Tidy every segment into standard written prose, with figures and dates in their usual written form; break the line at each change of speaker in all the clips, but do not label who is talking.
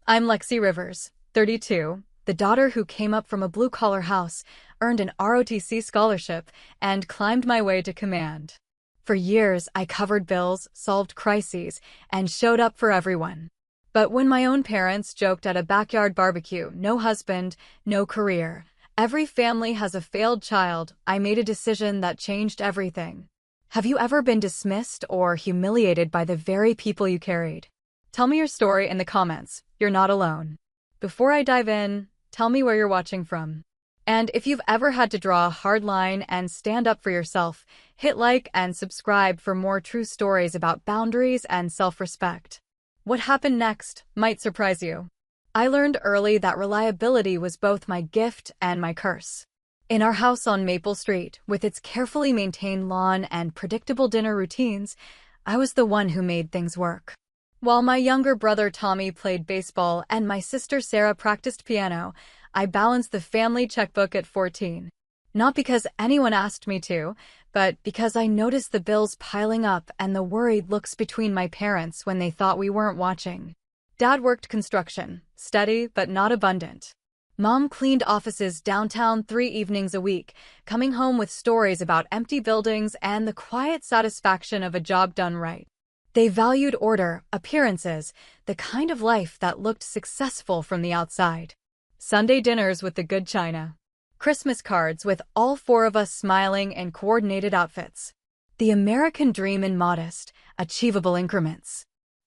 I'm Lexi Rivers, 32, the daughter who came up from a blue-collar house, earned an ROTC scholarship, and climbed my way to command. For years, I covered bills, solved crises, and showed up for everyone. But when my own parents joked at a backyard barbecue, no husband, no career, every family has a failed child, I made a decision that changed everything. Have you ever been dismissed or humiliated by the very people you carried? Tell me your story in the comments. You're not alone. Before I dive in, tell me where you're watching from. And if you've ever had to draw a hard line and stand up for yourself, hit like and subscribe for more true stories about boundaries and self-respect. What happened next might surprise you. I learned early that reliability was both my gift and my curse. In our house on Maple Street, with its carefully maintained lawn and predictable dinner routines, I was the one who made things work. While my younger brother Tommy played baseball and my sister Sarah practiced piano, I balanced the family checkbook at 14. Not because anyone asked me to, but because I noticed the bills piling up and the worried looks between my parents when they thought we weren't watching. Dad worked construction, steady but not abundant. Mom cleaned offices downtown 3 evenings a week, coming home with stories about empty buildings and the quiet satisfaction of a job done right. They valued order, appearances, the kind of life that looked successful from the outside. Sunday dinners with the good china. Christmas cards with all 4 of us smiling in coordinated outfits. The American dream in modest, achievable increments.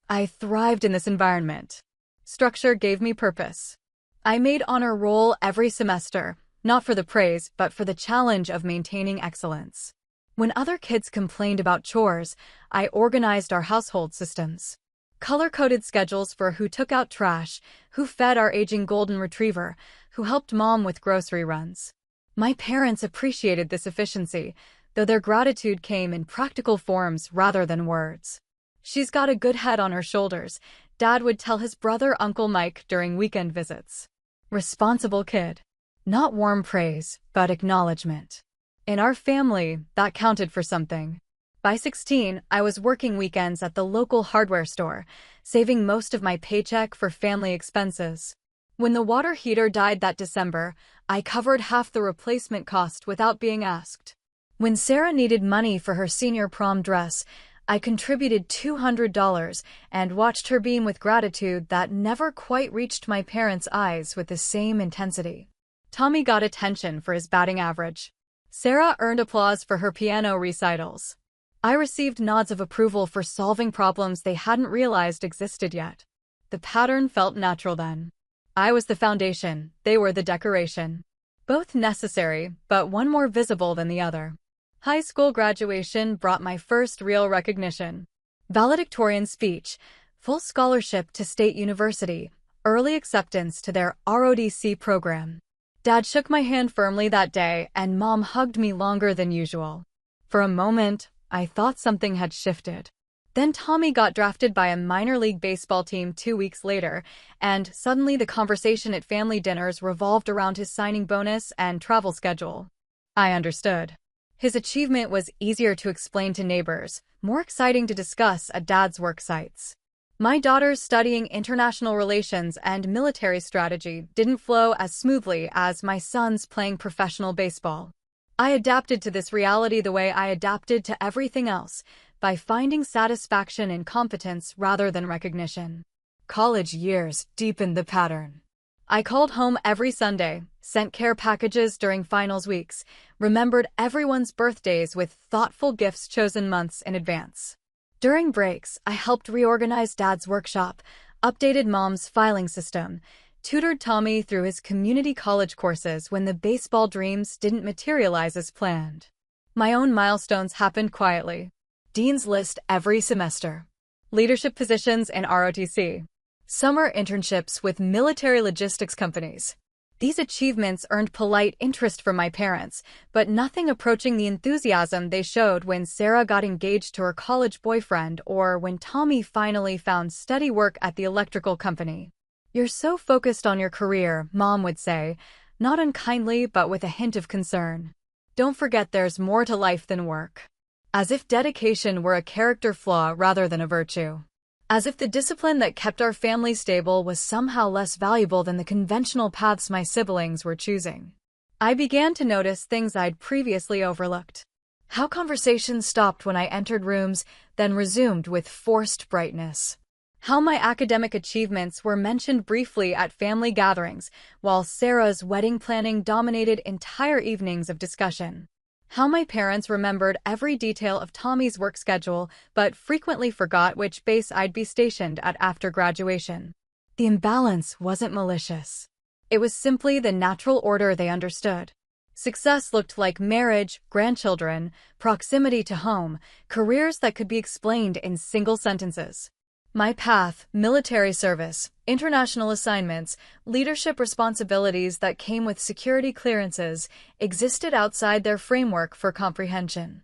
I thrived in this environment. Structure gave me purpose. I made honor roll every semester, not for the praise, but for the challenge of maintaining excellence. When other kids complained about chores, I organized our household systems. Color-coded schedules for who took out trash, who fed our aging golden retriever, who helped mom with grocery runs. My parents appreciated this efficiency, though their gratitude came in practical forms rather than words. "She's got a good head on her shoulders," Dad would tell his brother Uncle Mike during weekend visits. Responsible kid. Not warm praise, but acknowledgement. In our family, that counted for something. By 16, I was working weekends at the local hardware store, saving most of my paycheck for family expenses. When the water heater died that December, I covered half the replacement cost without being asked. When Sarah needed money for her senior prom dress, I contributed $200 and watched her beam with gratitude that never quite reached my parents' eyes with the same intensity. Tommy got attention for his batting average. Sarah earned applause for her piano recitals. I received nods of approval for solving problems they hadn't realized existed yet. The pattern felt natural then. I was the foundation, they were the decoration. Both necessary, but one more visible than the other. High school graduation brought my first real recognition. Valedictorian speech, full scholarship to State University, early acceptance to their ROTC program. Dad shook my hand firmly that day, and Mom hugged me longer than usual. For a moment, I thought something had shifted. Then Tommy got drafted by a minor league baseball team 2 weeks later, and suddenly the conversation at family dinners revolved around his signing bonus and travel schedule. I understood. His achievement was easier to explain to neighbors, more exciting to discuss at Dad's work sites. My daughter's studying international relations and military strategy didn't flow as smoothly as my son's playing professional baseball. I adapted to this reality the way I adapted to everything else, by finding satisfaction in competence rather than recognition. College years deepened the pattern. I called home every Sunday, sent care packages during finals weeks, remembered everyone's birthdays with thoughtful gifts chosen months in advance. During breaks, I helped reorganize Dad's workshop, updated Mom's filing system, tutored Tommy through his community college courses when the baseball dreams didn't materialize as planned. My own milestones happened quietly. Dean's List every semester. Leadership positions in ROTC. Summer internships with military logistics companies. These achievements earned polite interest from my parents, but nothing approaching the enthusiasm they showed when Sarah got engaged to her college boyfriend or when Tommy finally found steady work at the electrical company. "You're so focused on your career," Mom would say, not unkindly but with a hint of concern. "Don't forget there's more to life than work." As if dedication were a character flaw rather than a virtue. as if the discipline that kept our family stable was somehow less valuable than the conventional paths my siblings were choosing. I began to notice things I'd previously overlooked. How conversations stopped when I entered rooms, then resumed with forced brightness. How my academic achievements were mentioned briefly at family gatherings, while Sarah's wedding planning dominated entire evenings of discussion. How my parents remembered every detail of Tommy's work schedule, but frequently forgot which base I'd be stationed at after graduation. The imbalance wasn't malicious. It was simply the natural order they understood. Success looked like marriage, grandchildren, proximity to home, careers that could be explained in single sentences. My path, military service, international assignments, leadership responsibilities that came with security clearances, existed outside their framework for comprehension.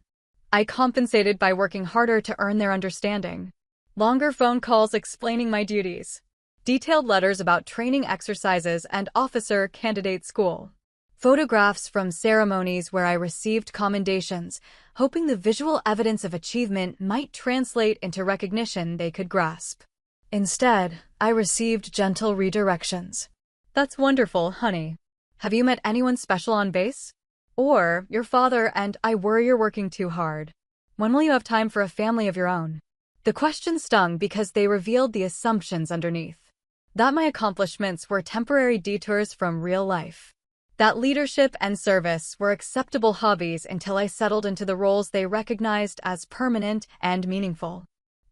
I compensated by working harder to earn their understanding. Longer phone calls explaining my duties. Detailed letters about training exercises and officer candidate school. Photographs from ceremonies where I received commendations, hoping the visual evidence of achievement might translate into recognition they could grasp. Instead, I received gentle redirections. "That's wonderful, honey. Have you met anyone special on base?" Or, "Your father and I worry you're working too hard. When will you have time for a family of your own?" The questions stung because they revealed the assumptions underneath. That my accomplishments were temporary detours from real life. That leadership and service were acceptable hobbies until I settled into the roles they recognized as permanent and meaningful.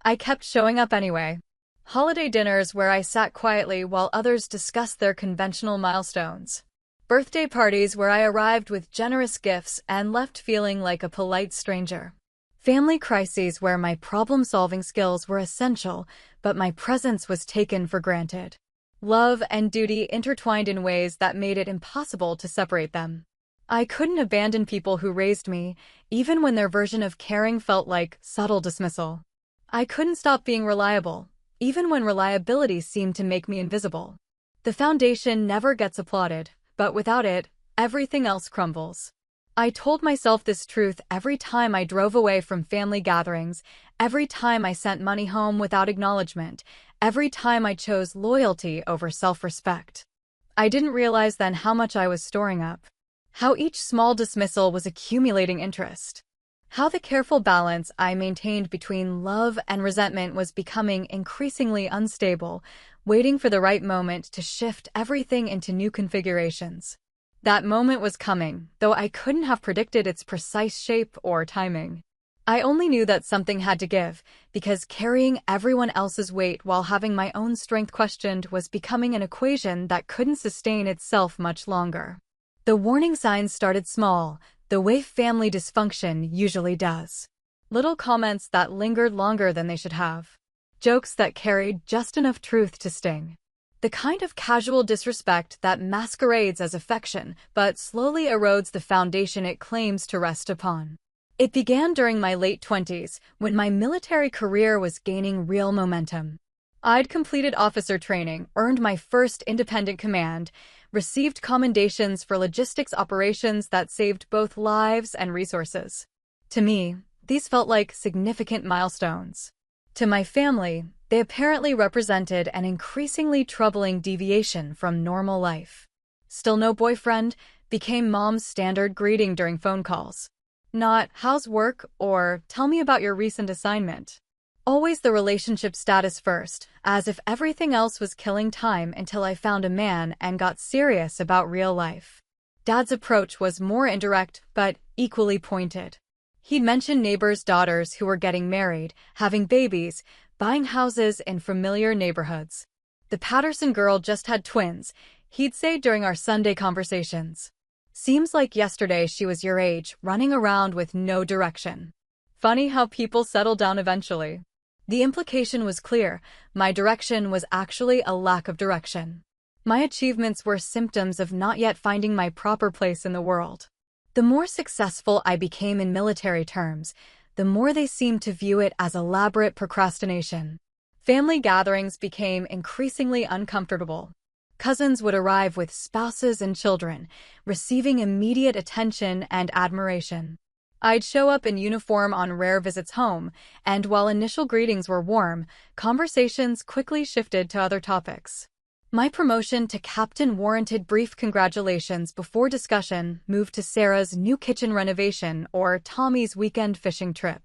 I kept showing up anyway. Holiday dinners where I sat quietly while others discussed their conventional milestones. Birthday parties where I arrived with generous gifts and left feeling like a polite stranger. Family crises where my problem-solving skills were essential, but my presence was taken for granted. Love and duty intertwined in ways that made it impossible to separate them. I couldn't abandon people who raised me, even when their version of caring felt like subtle dismissal. I couldn't stop being reliable, even when reliability seemed to make me invisible. The foundation never gets applauded, but without it, everything else crumbles. I told myself this truth every time I drove away from family gatherings, every time I sent money home without acknowledgement, every time I chose loyalty over self-respect. I didn't realize then how much I was storing up. How each small dismissal was accumulating interest. How the careful balance I maintained between love and resentment was becoming increasingly unstable, waiting for the right moment to shift everything into new configurations. That moment was coming, though I couldn't have predicted its precise shape or timing. I only knew that something had to give, because carrying everyone else's weight while having my own strength questioned was becoming an equation that couldn't sustain itself much longer. The warning signs started small, the way family dysfunction usually does. Little comments that lingered longer than they should have. Jokes that carried just enough truth to sting. The kind of casual disrespect that masquerades as affection, but slowly erodes the foundation it claims to rest upon. It began during my late 20s, when my military career was gaining real momentum. I'd completed officer training, earned my first independent command, received commendations for logistics operations that saved both lives and resources. To me, these felt like significant milestones. To my family, they apparently represented an increasingly troubling deviation from normal life. "Still no boyfriend?" became Mom's standard greeting during phone calls. Not, "How's work?" or "Tell me about your recent assignment." Always the relationship status first, as if everything else was killing time until I found a man and got serious about real life. Dad's approach was more indirect, but equally pointed. He'd mention neighbors' daughters who were getting married, having babies, buying houses in familiar neighborhoods. "The Patterson girl just had twins," he'd say during our Sunday conversations. "Seems like yesterday she was your age, running around with no direction." Funny how people settle down eventually. The implication was clear. My direction was actually a lack of direction. My achievements were symptoms of not yet finding my proper place in the world. The more successful I became in military terms, the more they seemed to view it as elaborate procrastination. Family gatherings became increasingly uncomfortable. Cousins would arrive with spouses and children, receiving immediate attention and admiration. I'd show up in uniform on rare visits home, and while initial greetings were warm, conversations quickly shifted to other topics. My promotion to captain warranted brief congratulations before discussion moved to Sarah's new kitchen renovation or Tommy's weekend fishing trip.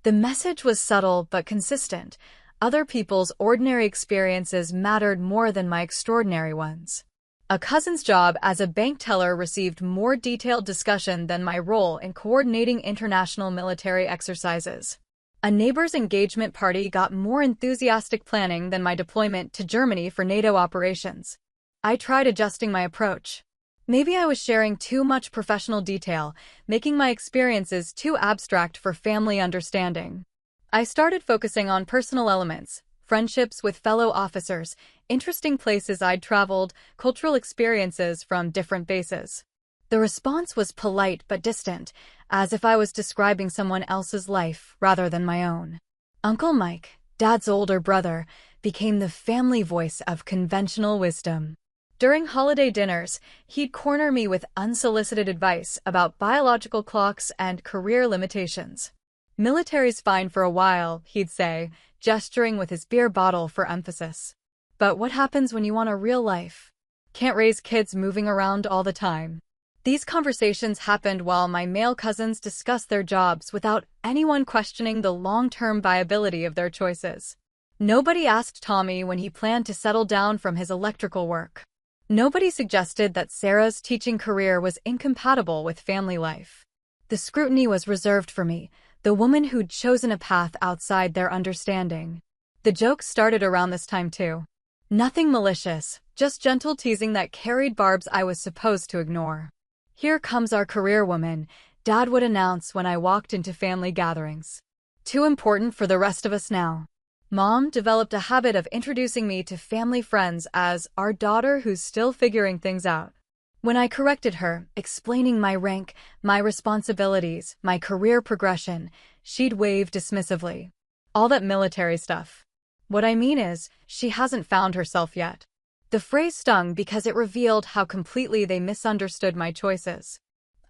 The message was subtle but consistent. Other people's ordinary experiences mattered more than my extraordinary ones. A cousin's job as a bank teller received more detailed discussion than my role in coordinating international military exercises. A neighbor's engagement party got more enthusiastic planning than my deployment to Germany for NATO operations. I tried adjusting my approach. Maybe I was sharing too much professional detail, making my experiences too abstract for family understanding. I started focusing on personal elements, friendships with fellow officers, interesting places I'd traveled, cultural experiences from different bases. The response was polite but distant, as if I was describing someone else's life rather than my own. Uncle Mike, Dad's older brother, became the family voice of conventional wisdom. During holiday dinners, he'd corner me with unsolicited advice about biological clocks and career limitations. "Military's fine for a while," he'd say, gesturing with his beer bottle for emphasis. "But what happens when you want a real life? Can't raise kids moving around all the time." These conversations happened while my male cousins discussed their jobs without anyone questioning the long-term viability of their choices. Nobody asked Tommy when he planned to settle down from his electrical work. Nobody suggested that Sarah's teaching career was incompatible with family life. The scrutiny was reserved for me, the woman who'd chosen a path outside their understanding. The jokes started around this time too. Nothing malicious, just gentle teasing that carried barbs I was supposed to ignore. "Here comes our career woman," Dad would announce when I walked into family gatherings. "Too important for the rest of us now." Mom developed a habit of introducing me to family friends as our daughter who's still figuring things out. When I corrected her, explaining my rank, my responsibilities, my career progression, she'd wave dismissively. "All that military stuff. What I mean is, she hasn't found herself yet." The phrase stung because it revealed how completely they misunderstood my choices.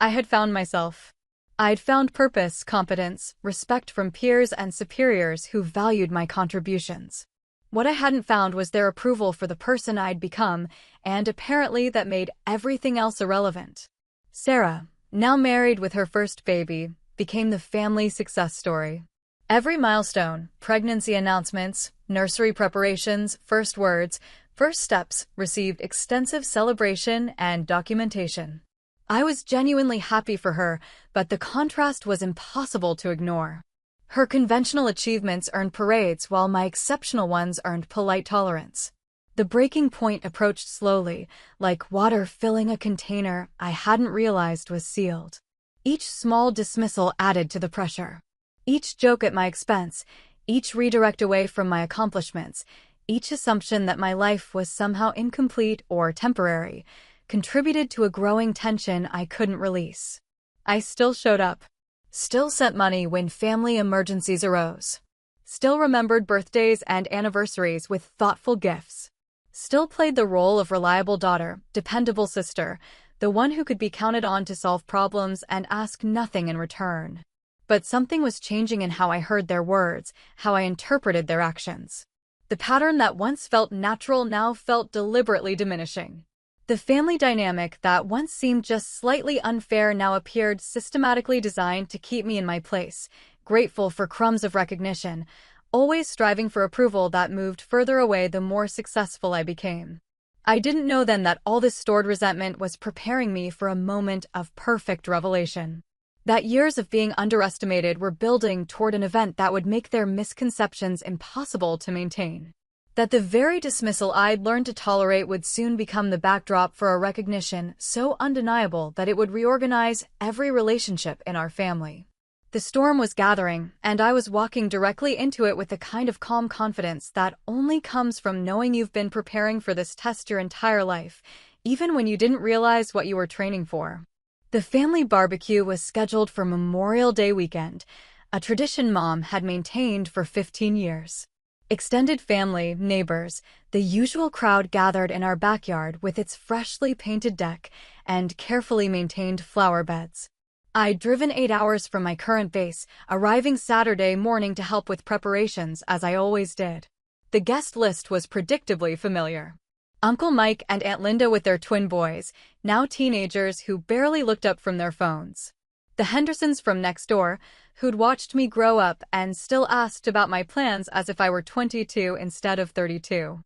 I had found myself. I'd found purpose, competence, respect from peers and superiors who valued my contributions. What I hadn't found was their approval for the person I'd become, and apparently that made everything else irrelevant. Sarah, now married with her first baby, became the family success story. Every milestone, pregnancy announcements, nursery preparations, first words, first steps, received extensive celebration and documentation. I was genuinely happy for her, but the contrast was impossible to ignore. Her conventional achievements earned parades while my exceptional ones earned polite tolerance. The breaking point approached slowly, like water filling a container I hadn't realized was sealed. Each small dismissal added to the pressure. Each joke at my expense, each redirect away from my accomplishments, each assumption that my life was somehow incomplete or temporary, contributed to a growing tension I couldn't release. I still showed up. Still sent money when family emergencies arose. Still remembered birthdays and anniversaries with thoughtful gifts. Still played the role of reliable daughter, dependable sister, the one who could be counted on to solve problems and ask nothing in return. But something was changing in how I heard their words, how I interpreted their actions. The pattern that once felt natural now felt deliberately diminishing. The family dynamic that once seemed just slightly unfair now appeared systematically designed to keep me in my place, grateful for crumbs of recognition, always striving for approval that moved further away the more successful I became. I didn't know then that all this stored resentment was preparing me for a moment of perfect revelation. That years of being underestimated were building toward an event that would make their misconceptions impossible to maintain. That the very dismissal I'd learned to tolerate would soon become the backdrop for a recognition so undeniable that it would reorganize every relationship in our family. The storm was gathering, and I was walking directly into it with the kind of calm confidence that only comes from knowing you've been preparing for this test your entire life, even when you didn't realize what you were training for. The family barbecue was scheduled for Memorial Day weekend, a tradition Mom had maintained for 15 years. Extended family, neighbors, the usual crowd gathered in our backyard with its freshly painted deck and carefully maintained flower beds. I'd driven 8 hours from my current base, arriving Saturday morning to help with preparations, as I always did. The guest list was predictably familiar. Uncle Mike and Aunt Linda with their twin boys, now teenagers who barely looked up from their phones. The Hendersons from next door, who'd watched me grow up and still asked about my plans as if I were 22 instead of 32.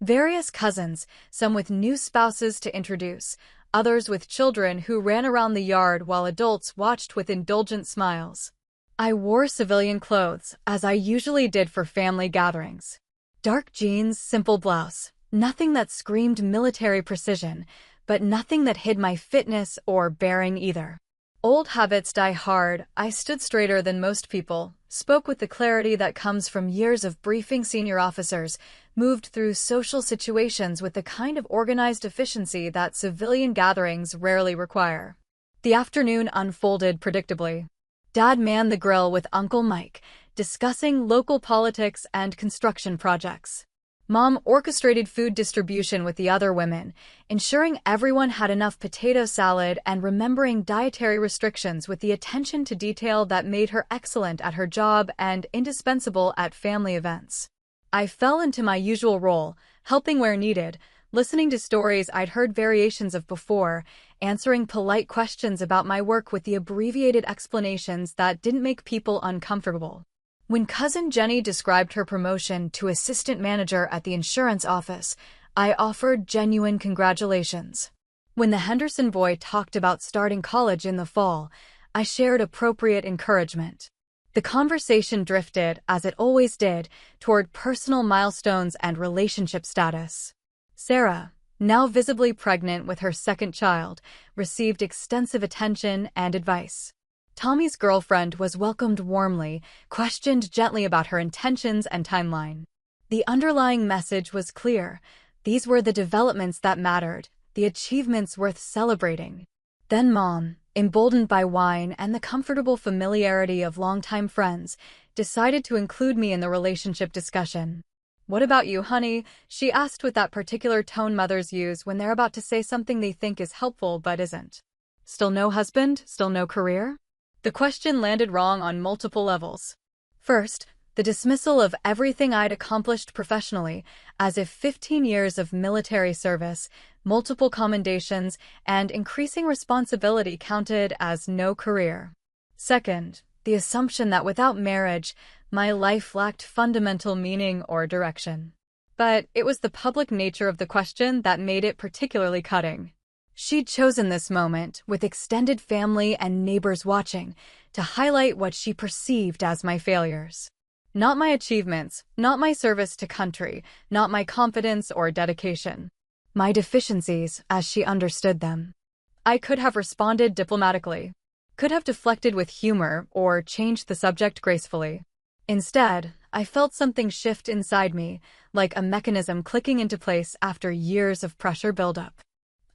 Various cousins, some with new spouses to introduce, others with children who ran around the yard while adults watched with indulgent smiles. I wore civilian clothes, as I usually did for family gatherings. Dark jeans, simple blouse, nothing that screamed military precision, but nothing that hid my fitness or bearing either. Old habits die hard. I stood straighter than most people, spoke with the clarity that comes from years of briefing senior officers, moved through social situations with the kind of organized efficiency that civilian gatherings rarely require. The afternoon unfolded predictably. Dad manned the grill with Uncle Mike, discussing local politics and construction projects. Mom orchestrated food distribution with the other women, ensuring everyone had enough potato salad and remembering dietary restrictions with the attention to detail that made her excellent at her job and indispensable at family events. I fell into my usual role, helping where needed, listening to stories I'd heard variations of before, answering polite questions about my work with the abbreviated explanations that didn't make people uncomfortable. When Cousin Jenny described her promotion to assistant manager at the insurance office, I offered genuine congratulations. When the Henderson boy talked about starting college in the fall, I shared appropriate encouragement. The conversation drifted, as it always did, toward personal milestones and relationship status. Sarah, now visibly pregnant with her second child, received extensive attention and advice. Tommy's girlfriend was welcomed warmly, questioned gently about her intentions and timeline. The underlying message was clear. These were the developments that mattered, the achievements worth celebrating. Then Mom, emboldened by wine and the comfortable familiarity of longtime friends, decided to include me in the relationship discussion. "What about you, honey?" she asked with that particular tone mothers use when they're about to say something they think is helpful but isn't. "Still no husband? Still no career?" The question landed wrong on multiple levels. First, the dismissal of everything I'd accomplished professionally, as if 15 years of military service, multiple commendations, and increasing responsibility counted as no career. Second, the assumption that without marriage, my life lacked fundamental meaning or direction. But it was the public nature of the question that made it particularly cutting. She'd chosen this moment, with extended family and neighbors watching, to highlight what she perceived as my failures. Not my achievements, not my service to country, not my confidence or dedication. My deficiencies, as she understood them. I could have responded diplomatically, could have deflected with humor, or changed the subject gracefully. Instead, I felt something shift inside me, like a mechanism clicking into place after years of pressure buildup.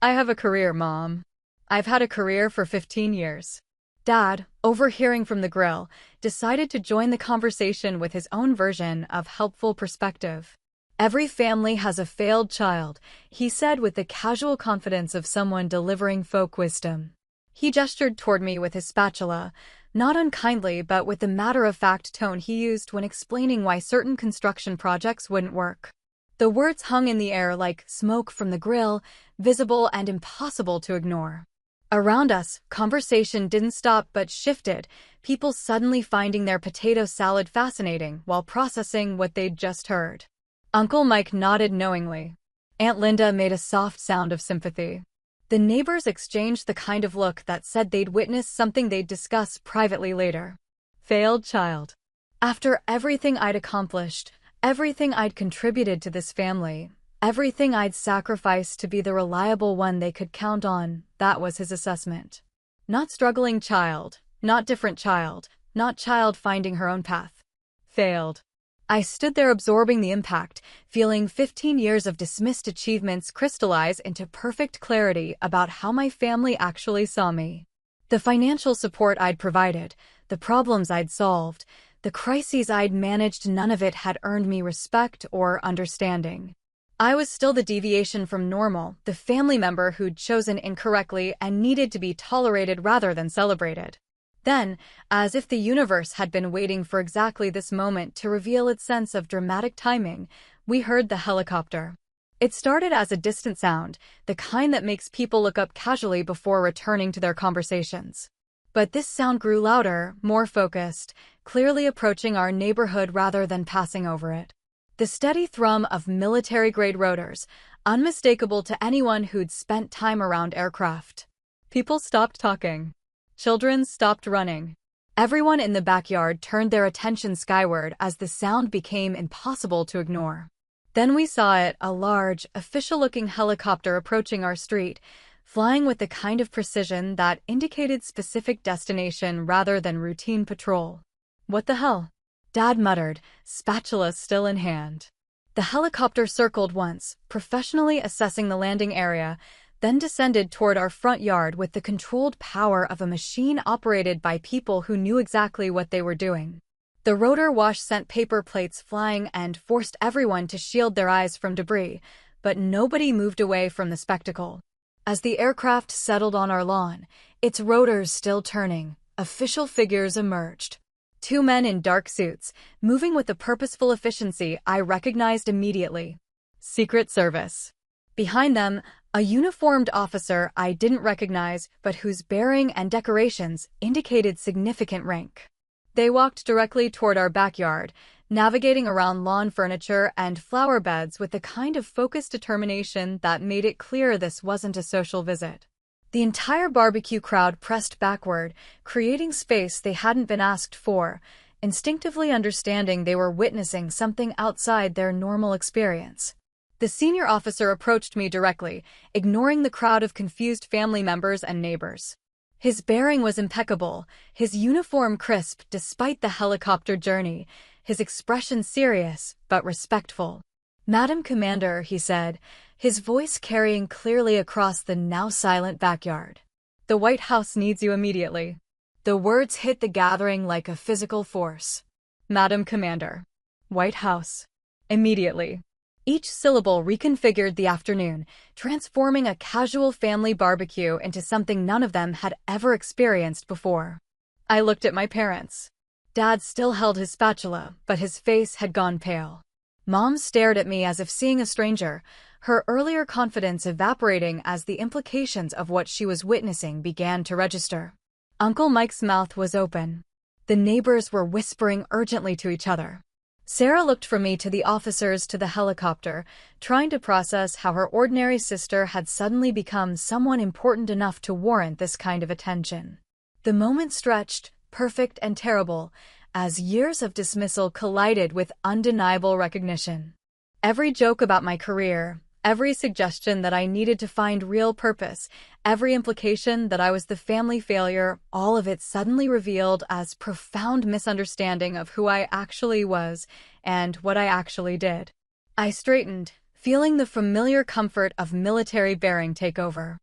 "I have a career, Mom. I've had a career for 15 years. Dad, overhearing from the grill, decided to join the conversation with his own version of helpful perspective. "Every family has a failed child," he said with the casual confidence of someone delivering folk wisdom. He gestured toward me with his spatula, not unkindly but with the matter-of-fact tone he used when explaining why certain construction projects wouldn't work. The words hung in the air like smoke from the grill, visible and impossible to ignore. Around us, conversation didn't stop but shifted, people suddenly finding their potato salad fascinating while processing what they'd just heard. Uncle Mike nodded knowingly. Aunt Linda made a soft sound of sympathy. The neighbors exchanged the kind of look that said they'd witnessed something they'd discuss privately later. Failed child. After everything I'd accomplished, everything I'd contributed to this family, everything I'd sacrificed to be the reliable one they could count on, that was his assessment. Not struggling child, not different child, not child finding her own path. Failed. I stood there absorbing the impact, feeling 15 years of dismissed achievements crystallize into perfect clarity about how my family actually saw me. The financial support I'd provided, the problems I'd solved, the crises I'd managed, none of it had earned me respect or understanding. I was still the deviation from normal, the family member who'd chosen incorrectly and needed to be tolerated rather than celebrated. Then, as if the universe had been waiting for exactly this moment to reveal its sense of dramatic timing, we heard the helicopter. It started as a distant sound, the kind that makes people look up casually before returning to their conversations. But this sound grew louder, more focused, clearly approaching our neighborhood rather than passing over it. The steady thrum of military-grade rotors, unmistakable to anyone who'd spent time around aircraft. People stopped talking. Children stopped running. Everyone in the backyard turned their attention skyward as the sound became impossible to ignore. Then we saw it, a large, official-looking helicopter approaching our street, flying with the kind of precision that indicated specific destination rather than routine patrol. "What the hell?" Dad muttered, spatula still in hand. The helicopter circled once, professionally assessing the landing area, then descended toward our front yard with the controlled power of a machine operated by people who knew exactly what they were doing. The rotor wash sent paper plates flying and forced everyone to shield their eyes from debris, but nobody moved away from the spectacle. As the aircraft settled on our lawn, its rotors still turning, official figures emerged. Two men in dark suits, moving with a purposeful efficiency I recognized immediately. Secret Service. Behind them, a uniformed officer I didn't recognize but whose bearing and decorations indicated significant rank. They walked directly toward our backyard, navigating around lawn furniture and flower beds with the kind of focused determination that made it clear this wasn't a social visit. The entire barbecue crowd pressed backward, creating space they hadn't been asked for, instinctively understanding they were witnessing something outside their normal experience. The senior officer approached me directly, ignoring the crowd of confused family members and neighbors. His bearing was impeccable, his uniform crisp despite the helicopter journey, his expression serious but respectful. "Madam Commander," he said, his voice carrying clearly across the now-silent backyard. "The White House needs you immediately." The words hit the gathering like a physical force. "Madam Commander. White House. Immediately." Each syllable reconfigured the afternoon, transforming a casual family barbecue into something none of them had ever experienced before. I looked at my parents. Dad still held his spatula, but his face had gone pale. Mom stared at me as if seeing a stranger, her earlier confidence evaporating as the implications of what she was witnessing began to register. Uncle Mike's mouth was open. The neighbors were whispering urgently to each other. Sarah looked from me to the officers to the helicopter, trying to process how her ordinary sister had suddenly become someone important enough to warrant this kind of attention. The moment stretched, perfect and terrible, as years of dismissal collided with undeniable recognition. Every joke about my career, every suggestion that I needed to find real purpose, every implication that I was the family failure, all of it suddenly revealed as profound misunderstanding of who I actually was and what I actually did. I straightened, feeling the familiar comfort of military bearing take over.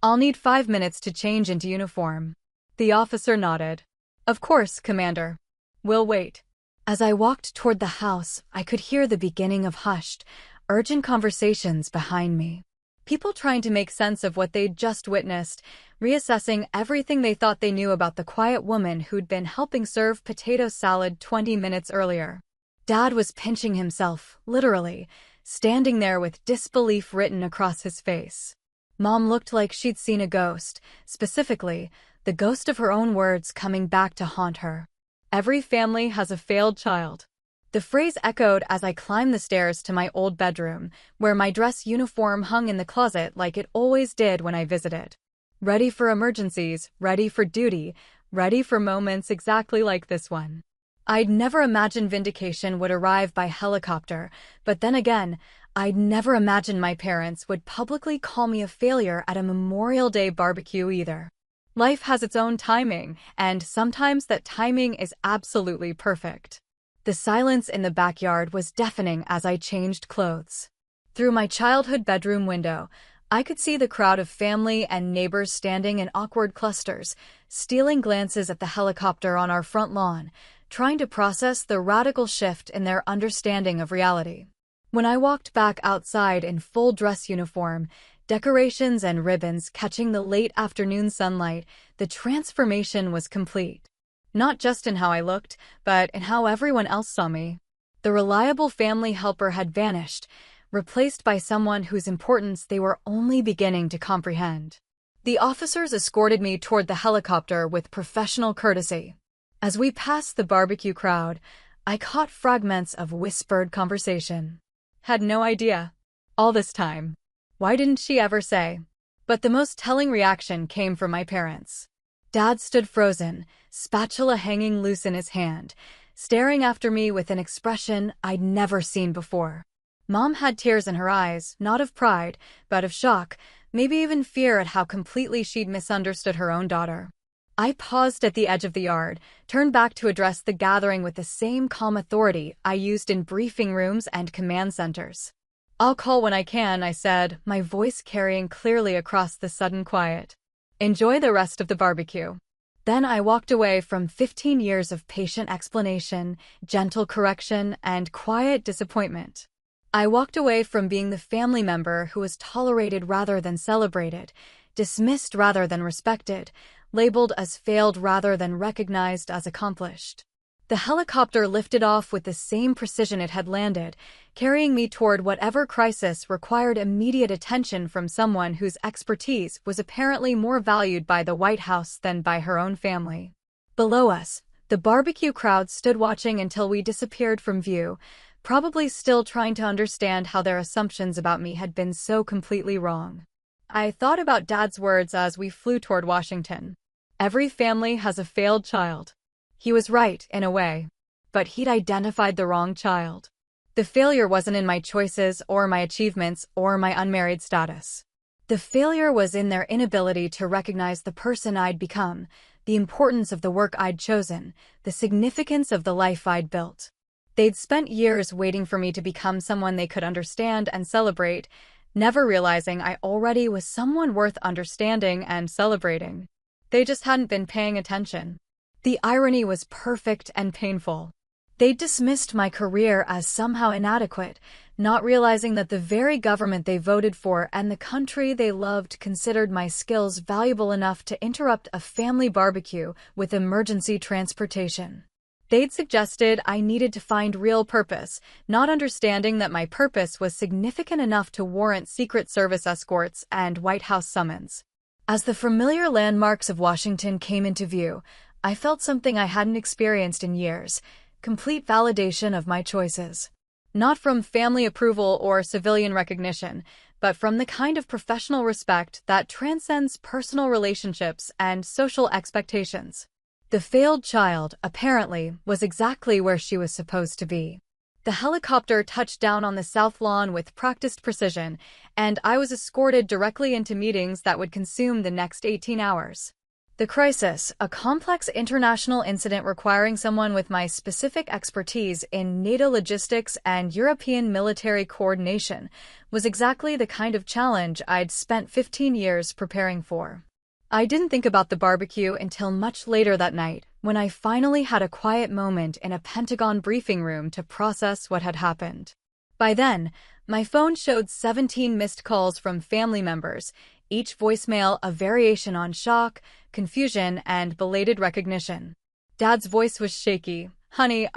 "I'll need 5 minutes to change into uniform." The officer nodded. "Of course, Commander. We'll wait." As I walked toward the house, I could hear the beginning of hushed, urgent conversations behind me. People trying to make sense of what they'd just witnessed, reassessing everything they thought they knew about the quiet woman who'd been helping serve potato salad 20 minutes earlier. Dad was pinching himself, literally, standing there with disbelief written across his face. Mom looked like she'd seen a ghost, specifically, the ghost of her own words coming back to haunt her. "Every family has a failed child." The phrase echoed as I climbed the stairs to my old bedroom, where my dress uniform hung in the closet like it always did when I visited. Ready for emergencies, ready for duty, ready for moments exactly like this one. I'd never imagined vindication would arrive by helicopter, but then again, I'd never imagined my parents would publicly call me a failure at a Memorial Day barbecue either. Life has its own timing, and sometimes that timing is absolutely perfect. The silence in the backyard was deafening as I changed clothes. Through my childhood bedroom window, I could see the crowd of family and neighbors standing in awkward clusters, stealing glances at the helicopter on our front lawn, trying to process the radical shift in their understanding of reality. When I walked back outside in full dress uniform, decorations and ribbons catching the late afternoon sunlight, the transformation was complete. Not just in how I looked, but in how everyone else saw me. The reliable family helper had vanished, replaced by someone whose importance they were only beginning to comprehend. The officers escorted me toward the helicopter with professional courtesy. As we passed the barbecue crowd, I caught fragments of whispered conversation. Had no idea. All this time. Why didn't she ever say? But the most telling reaction came from my parents. Dad stood frozen, spatula hanging loose in his hand, staring after me with an expression I'd never seen before. Mom had tears in her eyes, not of pride, but of shock, maybe even fear at how completely she'd misunderstood her own daughter. I paused at the edge of the yard, turned back to address the gathering with the same calm authority I used in briefing rooms and command centers. "I'll call when I can," I said, my voice carrying clearly across the sudden quiet. "Enjoy the rest of the barbecue." Then I walked away from 15 years of patient explanation, gentle correction, and quiet disappointment. I walked away from being the family member who was tolerated rather than celebrated, dismissed rather than respected, labeled as failed rather than recognized as accomplished. The helicopter lifted off with the same precision it had landed, carrying me toward whatever crisis required immediate attention from someone whose expertise was apparently more valued by the White House than by her own family. Below us, the barbecue crowd stood watching until we disappeared from view, probably still trying to understand how their assumptions about me had been so completely wrong. I thought about Dad's words as we flew toward Washington. Every family has a failed child. He was right, in a way. But he'd identified the wrong child. The failure wasn't in my choices or my achievements or my unmarried status. The failure was in their inability to recognize the person I'd become, the importance of the work I'd chosen, the significance of the life I'd built. They'd spent years waiting for me to become someone they could understand and celebrate, never realizing I already was someone worth understanding and celebrating. They just hadn't been paying attention. The irony was perfect and painful. They dismissed my career as somehow inadequate, not realizing that the very government they voted for and the country they loved considered my skills valuable enough to interrupt a family barbecue with emergency transportation. They'd suggested I needed to find real purpose, not understanding that my purpose was significant enough to warrant Secret Service escorts and White House summons. As the familiar landmarks of Washington came into view, I felt something I hadn't experienced in years, complete validation of my choices. Not from family approval or civilian recognition, but from the kind of professional respect that transcends personal relationships and social expectations. The failed child, apparently, was exactly where she was supposed to be. The helicopter touched down on the South Lawn with practiced precision, and I was escorted directly into meetings that would consume the next 18 hours. The crisis, a complex international incident requiring someone with my specific expertise in NATO logistics and European military coordination, was exactly the kind of challenge I'd spent 15 years preparing for. I didn't think about the barbecue until much later that night, when I finally had a quiet moment in a Pentagon briefing room to process what had happened. By then, my phone showed 17 missed calls from family members, each voicemail a variation on shock, confusion, and belated recognition. Dad's voice was shaky. "Honey,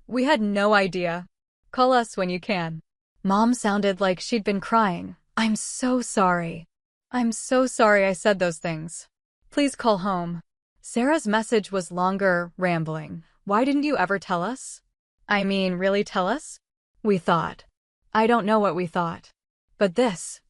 we had no idea. Call us when you can." Mom sounded like she'd been crying. "I'm so sorry. I'm so sorry I said those things. Please call home." Sarah's message was longer, rambling. "Why didn't you ever tell us? I mean, really tell us? We thought." I don't know what we thought. But this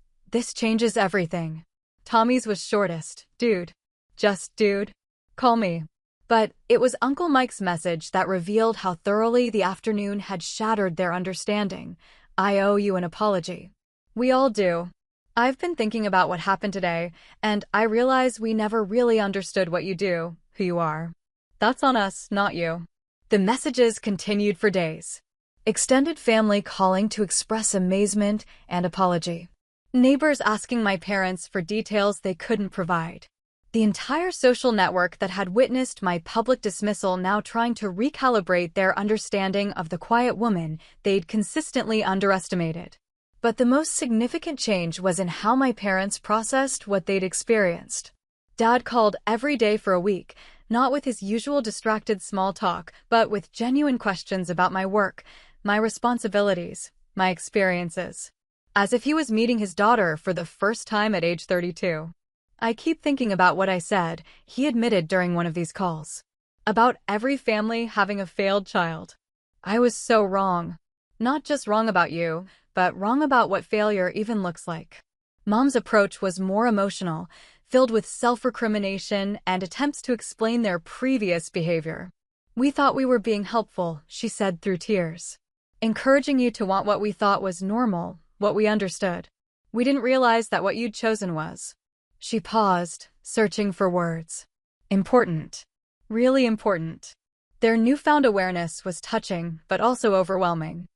changes everything. Tommy's was shortest. "Dude. Just dude. Call me." But it was Uncle Mike's message that revealed how thoroughly the afternoon had shattered their understanding. "I owe you an apology." "We all do. I've been thinking about what happened today, and I realize we never really understood what you do, who you are. That's on us, not you." The messages continued for days. Extended family calling to express amazement and apology. Neighbors asking my parents for details they couldn't provide. The entire social network that had witnessed my public dismissal now trying to recalibrate their understanding of the quiet woman they'd consistently underestimated. But the most significant change was in how my parents processed what they'd experienced. Dad called every day for a week, not with his usual distracted small talk, but with genuine questions about my work, my responsibilities, my experiences. As if he was meeting his daughter for the first time at age 32. I keep thinking about what I said, he admitted during one of these calls. About every family having a failed child. I was so wrong. Not just wrong about you, but wrong about what failure even looks like. Mom's approach was more emotional, filled with self-recrimination and attempts to explain their previous behavior. We thought we were being helpful, she said through tears. Encouraging you to want what we thought was normal, what we understood. We didn't realize that what you'd chosen was. She paused, searching for words. Important. Really important. Their newfound awareness was touching, but also overwhelming.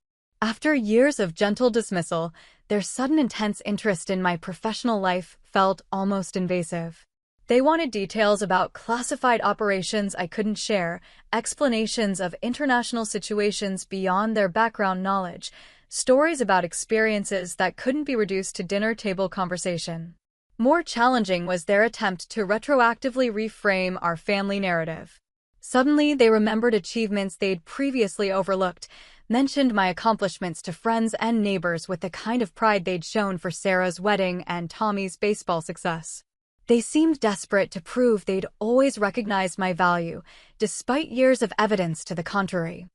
After years of gentle dismissal, their sudden intense interest in my professional life felt almost invasive. They wanted details about classified operations I couldn't share, explanations of international situations beyond their background knowledge, stories about experiences that couldn't be reduced to dinner table conversation. More challenging was their attempt to retroactively reframe our family narrative. Suddenly, they remembered achievements they'd previously overlooked, mentioned my accomplishments to friends and neighbors with the kind of pride they'd shown for Sarah's wedding and Tommy's baseball success. They seemed desperate to prove they'd always recognized my value, despite years of evidence to the contrary.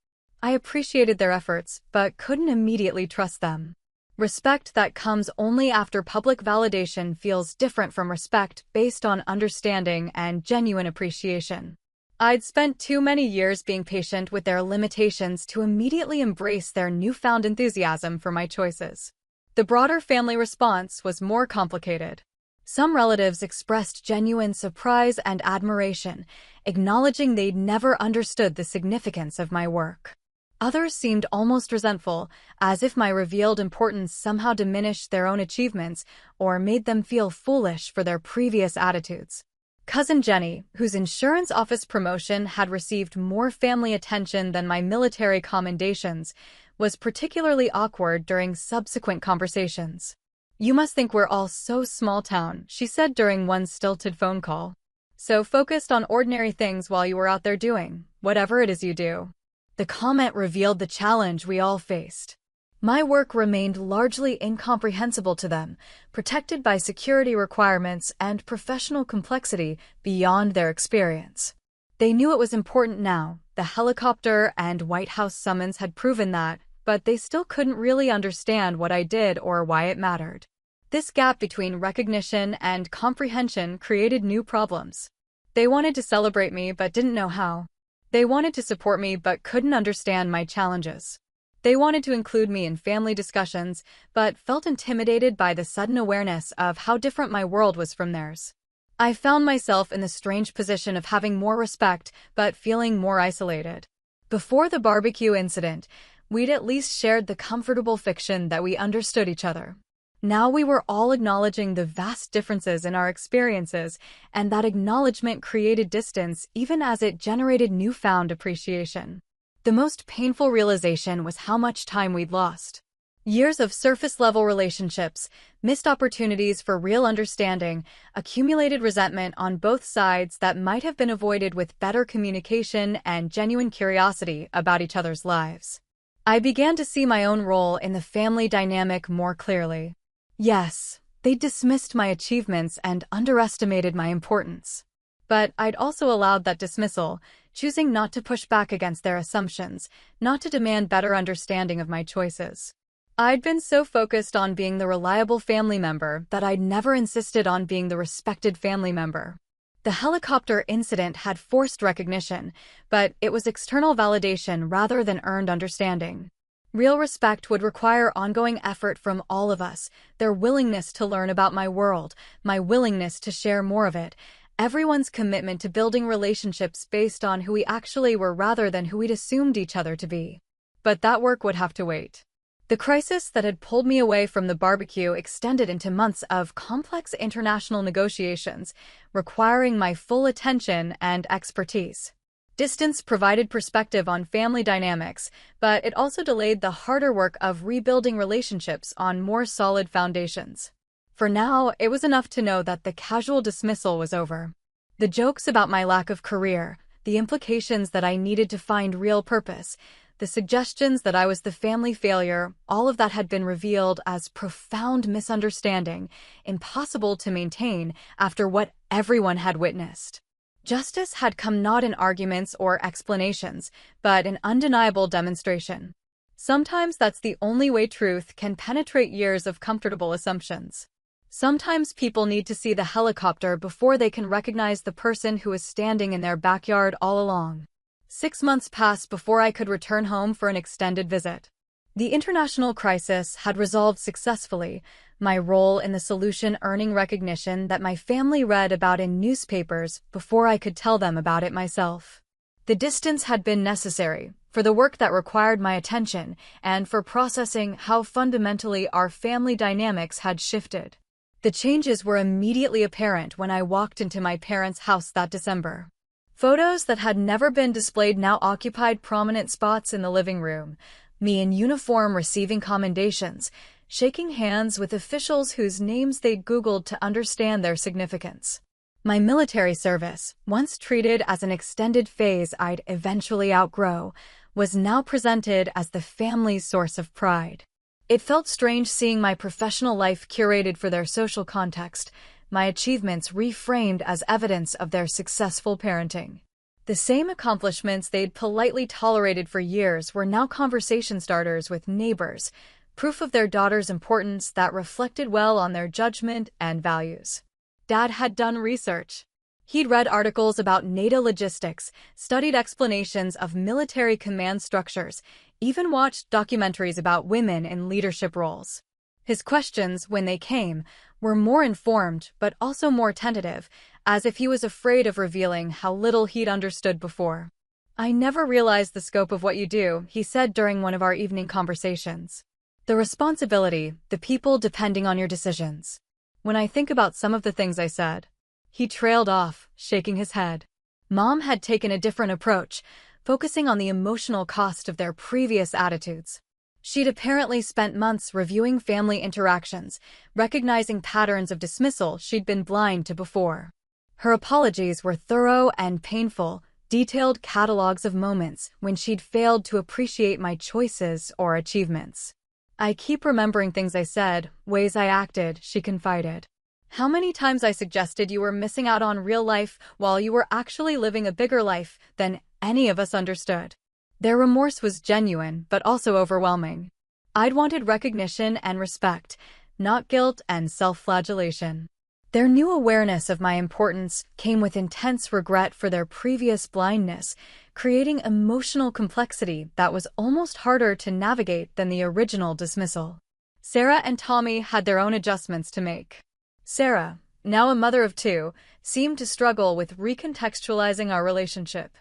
I appreciated their efforts, but couldn't immediately trust them. Respect that comes only after public validation feels different from respect based on understanding and genuine appreciation. I'd spent too many years being patient with their limitations to immediately embrace their newfound enthusiasm for my choices. The broader family response was more complicated. Some relatives expressed genuine surprise and admiration, acknowledging they'd never understood the significance of my work. Others seemed almost resentful, as if my revealed importance somehow diminished their own achievements or made them feel foolish for their previous attitudes. Cousin Jenny, whose insurance office promotion had received more family attention than my military commendations, was particularly awkward during subsequent conversations. "You must think we're all so small town," she said during one stilted phone call. "So focused on ordinary things while you were out there doing whatever it is you do." The comment revealed the challenge we all faced. My work remained largely incomprehensible to them, protected by security requirements and professional complexity beyond their experience. They knew it was important now. The helicopter and White House summons had proven that, but they still couldn't really understand what I did or why it mattered. This gap between recognition and comprehension created new problems. They wanted to celebrate me but didn't know how. They wanted to support me but couldn't understand my challenges. They wanted to include me in family discussions, but felt intimidated by the sudden awareness of how different my world was from theirs. I found myself in the strange position of having more respect, but feeling more isolated. Before the barbecue incident, we'd at least shared the comfortable fiction that we understood each other. Now we were all acknowledging the vast differences in our experiences, and that acknowledgement created distance even as it generated newfound appreciation. The most painful realization was how much time we'd lost. Years of surface-level relationships, missed opportunities for real understanding, accumulated resentment on both sides that might have been avoided with better communication and genuine curiosity about each other's lives. I began to see my own role in the family dynamic more clearly. Yes, they dismissed my achievements and underestimated my importance. But I'd also allowed that dismissal, choosing not to push back against their assumptions, not to demand better understanding of my choices. I'd been so focused on being the reliable family member that I'd never insisted on being the respected family member. The helicopter incident had forced recognition, but it was external validation rather than earned understanding. Real respect would require ongoing effort from all of us, their willingness to learn about my world, my willingness to share more of it, everyone's commitment to building relationships based on who we actually were rather than who we'd assumed each other to be. But that work would have to wait. The crisis that had pulled me away from the barbecue extended into months of complex international negotiations, requiring my full attention and expertise. Distance provided perspective on family dynamics, but it also delayed the harder work of rebuilding relationships on more solid foundations. For now, it was enough to know that the casual dismissal was over. The jokes about my lack of career, the implications that I needed to find real purpose, the suggestions that I was the family failure, all of that had been revealed as profound misunderstanding, impossible to maintain after what everyone had witnessed. Justice had come not in arguments or explanations, but in undeniable demonstration. Sometimes that's the only way truth can penetrate years of comfortable assumptions. Sometimes people need to see the helicopter before they can recognize the person who is standing in their backyard all along. 6 months passed before I could return home for an extended visit. The international crisis had resolved successfully, my role in the solution earning recognition that my family read about in newspapers before I could tell them about it myself. The distance had been necessary for the work that required my attention and for processing how fundamentally our family dynamics had shifted. The changes were immediately apparent when I walked into my parents' house that December. Photos that had never been displayed now occupied prominent spots in the living room, me in uniform receiving commendations, shaking hands with officials whose names they'd Googled to understand their significance. My military service, once treated as an extended phase I'd eventually outgrow, was now presented as the family's source of pride. It felt strange seeing my professional life curated for their social context, my achievements reframed as evidence of their successful parenting. The same accomplishments they'd politely tolerated for years were now conversation starters with neighbors, proof of their daughter's importance that reflected well on their judgment and values. Dad had done research. He'd read articles about NATO logistics, studied explanations of military command structures, even watched documentaries about women in leadership roles. His questions, when they came, were more informed but also more tentative, as if he was afraid of revealing how little he'd understood before. "I never realized the scope of what you do," he said during one of our evening conversations. "The responsibility, the people depending on your decisions. When I think about some of the things I said." He trailed off, shaking his head. Mom had taken a different approach, focusing on the emotional cost of their previous attitudes. She'd apparently spent months reviewing family interactions, recognizing patterns of dismissal she'd been blind to before. Her apologies were thorough and painful, detailed catalogs of moments when she'd failed to appreciate my choices or achievements. "I keep remembering things I said, ways I acted," she confided. "How many times I suggested you were missing out on real life while you were actually living a bigger life than any of us understood." Their remorse was genuine, but also overwhelming. I'd wanted recognition and respect, not guilt and self-flagellation. Their new awareness of my importance came with intense regret for their previous blindness, creating emotional complexity that was almost harder to navigate than the original dismissal. Sarah and Tommy had their own adjustments to make. Sarah, now a mother of 2, seemed to struggle with recontextualizing our relationship.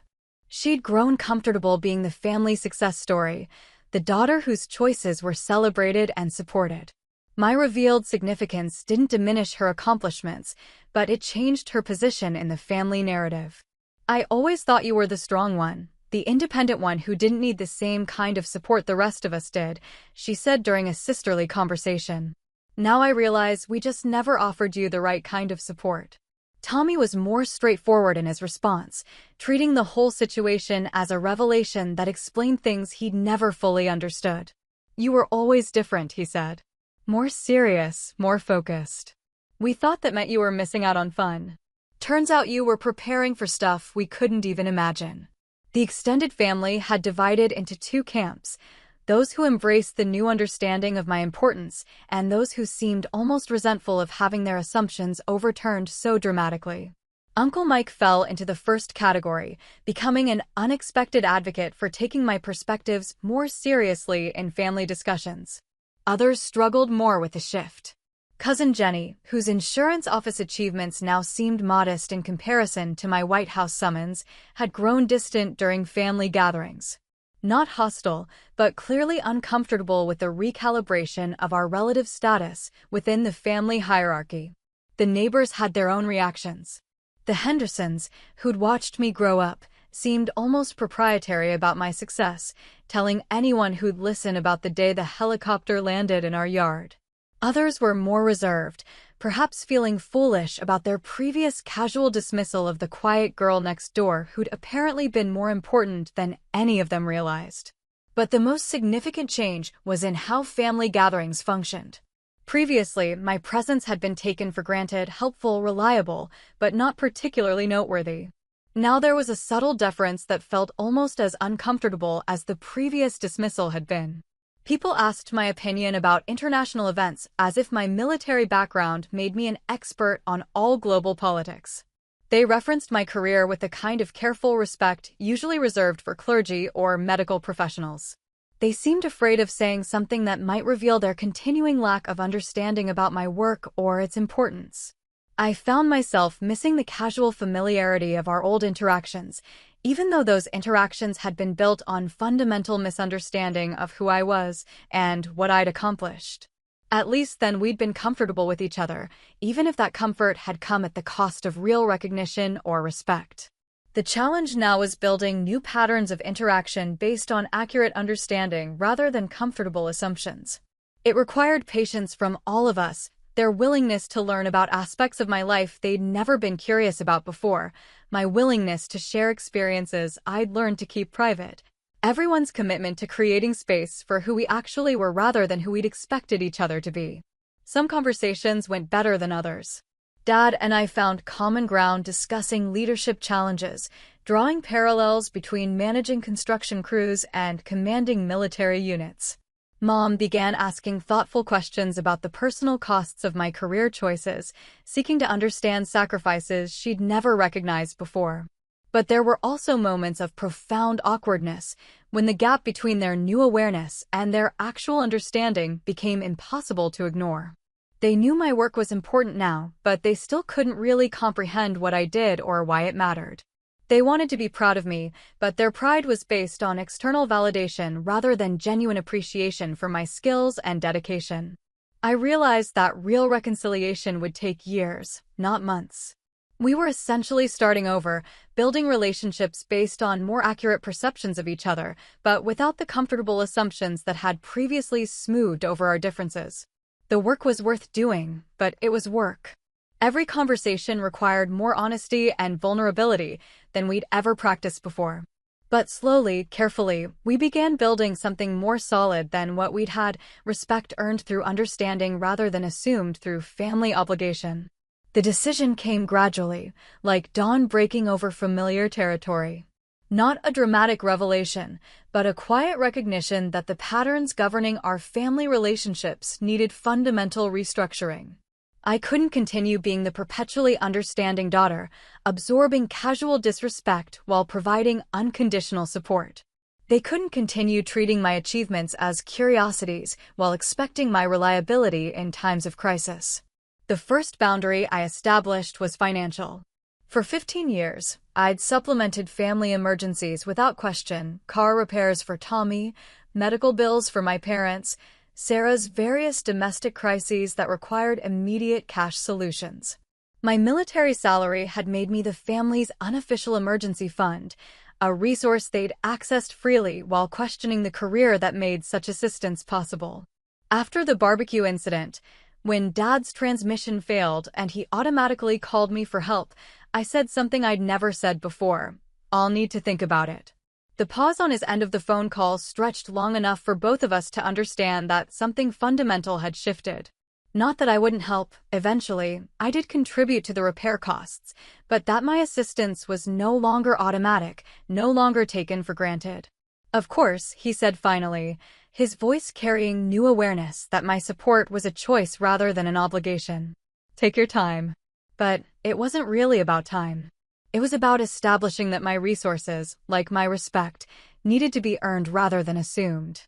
She'd grown comfortable being the family success story, the daughter whose choices were celebrated and supported. My revealed significance didn't diminish her accomplishments, but it changed her position in the family narrative. "I always thought you were the strong one, the independent one who didn't need the same kind of support the rest of us did," she said during a sisterly conversation. "Now I realize we just never offered you the right kind of support." Tommy was more straightforward in his response, treating the whole situation as a revelation that explained things he'd never fully understood. "You were always different," he said. "More serious, more focused. We thought that meant you were missing out on fun. Turns out you were preparing for stuff we couldn't even imagine." The extended family had divided into 2 camps, those who embraced the new understanding of my importance and those who seemed almost resentful of having their assumptions overturned so dramatically. Uncle Mike fell into the first category, becoming an unexpected advocate for taking my perspectives more seriously in family discussions. Others struggled more with the shift. Cousin Jenny, whose insurance office achievements now seemed modest in comparison to my White House summons, had grown distant during family gatherings. Not hostile, but clearly uncomfortable with the recalibration of our relative status within the family hierarchy. The neighbors had their own reactions. The Hendersons, who'd watched me grow up, seemed almost proprietary about my success, telling anyone who'd listen about the day the helicopter landed in our yard. Others were more reserved, perhaps feeling foolish about their previous casual dismissal of the quiet girl next door who'd apparently been more important than any of them realized. But the most significant change was in how family gatherings functioned. Previously, my presence had been taken for granted, helpful, reliable, but not particularly noteworthy. Now there was a subtle deference that felt almost as uncomfortable as the previous dismissal had been. People asked my opinion about international events as if my military background made me an expert on all global politics. They referenced my career with the kind of careful respect usually reserved for clergy or medical professionals. They seemed afraid of saying something that might reveal their continuing lack of understanding about my work or its importance. I found myself missing the casual familiarity of our old interactions, even though those interactions had been built on fundamental misunderstanding of who I was and what I'd accomplished. At least then we'd been comfortable with each other, even if that comfort had come at the cost of real recognition or respect. The challenge now was building new patterns of interaction based on accurate understanding rather than comfortable assumptions. It required patience from all of us, their willingness to learn about aspects of my life they'd never been curious about before, my willingness to share experiences I'd learned to keep private, everyone's commitment to creating space for who we actually were rather than who we'd expected each other to be. Some conversations went better than others. Dad and I found common ground discussing leadership challenges, drawing parallels between managing construction crews and commanding military units. Mom began asking thoughtful questions about the personal costs of my career choices, seeking to understand sacrifices she'd never recognized before. But there were also moments of profound awkwardness, when the gap between their new awareness and their actual understanding became impossible to ignore. They knew my work was important now, but they still couldn't really comprehend what I did or why it mattered. They wanted to be proud of me, but their pride was based on external validation rather than genuine appreciation for my skills and dedication. I realized that real reconciliation would take years, not months. We were essentially starting over, building relationships based on more accurate perceptions of each other, but without the comfortable assumptions that had previously smoothed over our differences. The work was worth doing, but it was work. Every conversation required more honesty and vulnerability than we'd ever practiced before. But slowly, carefully, we began building something more solid than what we'd had, respect earned through understanding rather than assumed through family obligation. The decision came gradually, like dawn breaking over familiar territory. Not a dramatic revelation, but a quiet recognition that the patterns governing our family relationships needed fundamental restructuring. I couldn't continue being the perpetually understanding daughter, absorbing casual disrespect while providing unconditional support. They couldn't continue treating my achievements as curiosities while expecting my reliability in times of crisis. The first boundary I established was financial. For 15 years, I'd supplemented family emergencies without question, car repairs for Tommy, medical bills for my parents, Sarah's various domestic crises that required immediate cash solutions. My military salary had made me the family's unofficial emergency fund, a resource they'd accessed freely while questioning the career that made such assistance possible. After the barbecue incident, when Dad's transmission failed and he automatically called me for help, I said something I'd never said before: "I'll need to think about it." The pause on his end of the phone call stretched long enough for both of us to understand that something fundamental had shifted. Not that I wouldn't help. Eventually, I did contribute to the repair costs, but that my assistance was no longer automatic, no longer taken for granted. "Of course," he said finally, his voice carrying new awareness that my support was a choice rather than an obligation. "Take your time." But it wasn't really about time. It was about establishing that my resources, like my respect, needed to be earned rather than assumed.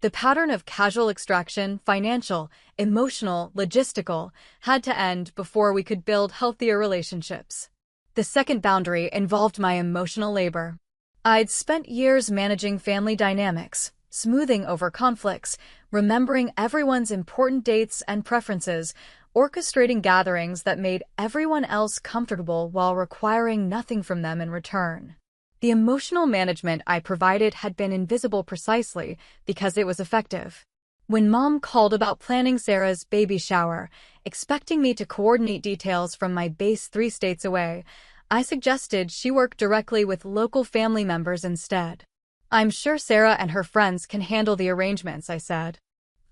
The pattern of casual extraction, financial, emotional, logistical, had to end before we could build healthier relationships. The second boundary involved my emotional labor. I'd spent years managing family dynamics, smoothing over conflicts, remembering everyone's important dates and preferences, orchestrating gatherings that made everyone else comfortable while requiring nothing from them in return. The emotional management I provided had been invisible precisely because it was effective. When Mom called about planning Sarah's baby shower, expecting me to coordinate details from my base 3 states away, I suggested she work directly with local family members instead. "I'm sure Sarah and her friends can handle the arrangements," I said.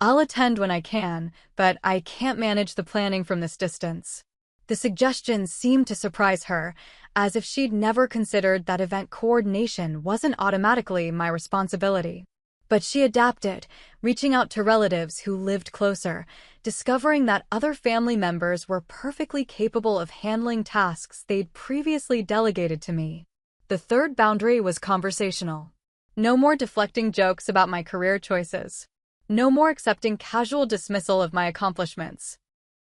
"I'll attend when I can, but I can't manage the planning from this distance." The suggestion seemed to surprise her, as if she'd never considered that event coordination wasn't automatically my responsibility. But she adapted, reaching out to relatives who lived closer, discovering that other family members were perfectly capable of handling tasks they'd previously delegated to me. The third boundary was conversational. No more deflecting jokes about my career choices. No more accepting casual dismissal of my accomplishments.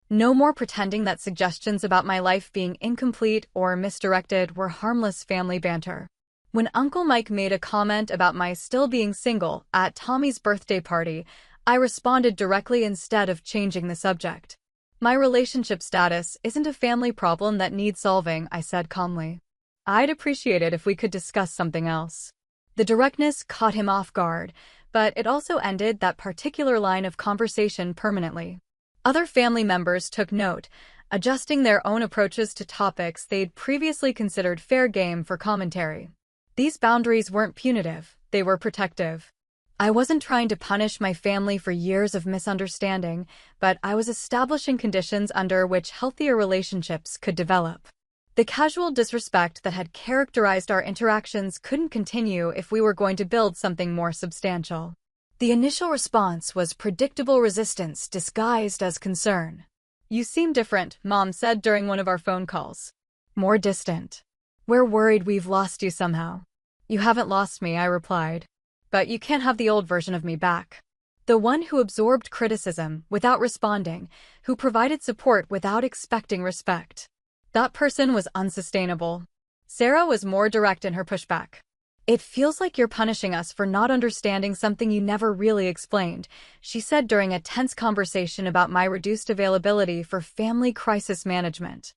No more pretending that suggestions about my life being incomplete or misdirected were harmless family banter. When Uncle Mike made a comment about my still being single at Tommy's birthday party, I responded directly instead of changing the subject. "My relationship status isn't a family problem that needs solving," I said calmly. "I'd appreciate it if we could discuss something else." The directness caught him off guard, but it also ended that particular line of conversation permanently. Other family members took note, adjusting their own approaches to topics they'd previously considered fair game for commentary. These boundaries weren't punitive, they were protective. I wasn't trying to punish my family for years of misunderstanding, but I was establishing conditions under which healthier relationships could develop. The casual disrespect that had characterized our interactions couldn't continue if we were going to build something more substantial. The initial response was predictable resistance disguised as concern. "You seem different," Mom said during one of our phone calls. "More distant. We're worried we've lost you somehow." "You haven't lost me," I replied. "But you can't have the old version of me back. The one who absorbed criticism without responding, who provided support without expecting respect. That person was unsustainable." Sarah was more direct in her pushback. "It feels like you're punishing us for not understanding something you never really explained," she said during a tense conversation about my reduced availability for family crisis management.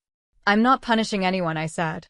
"I'm not punishing anyone," I said.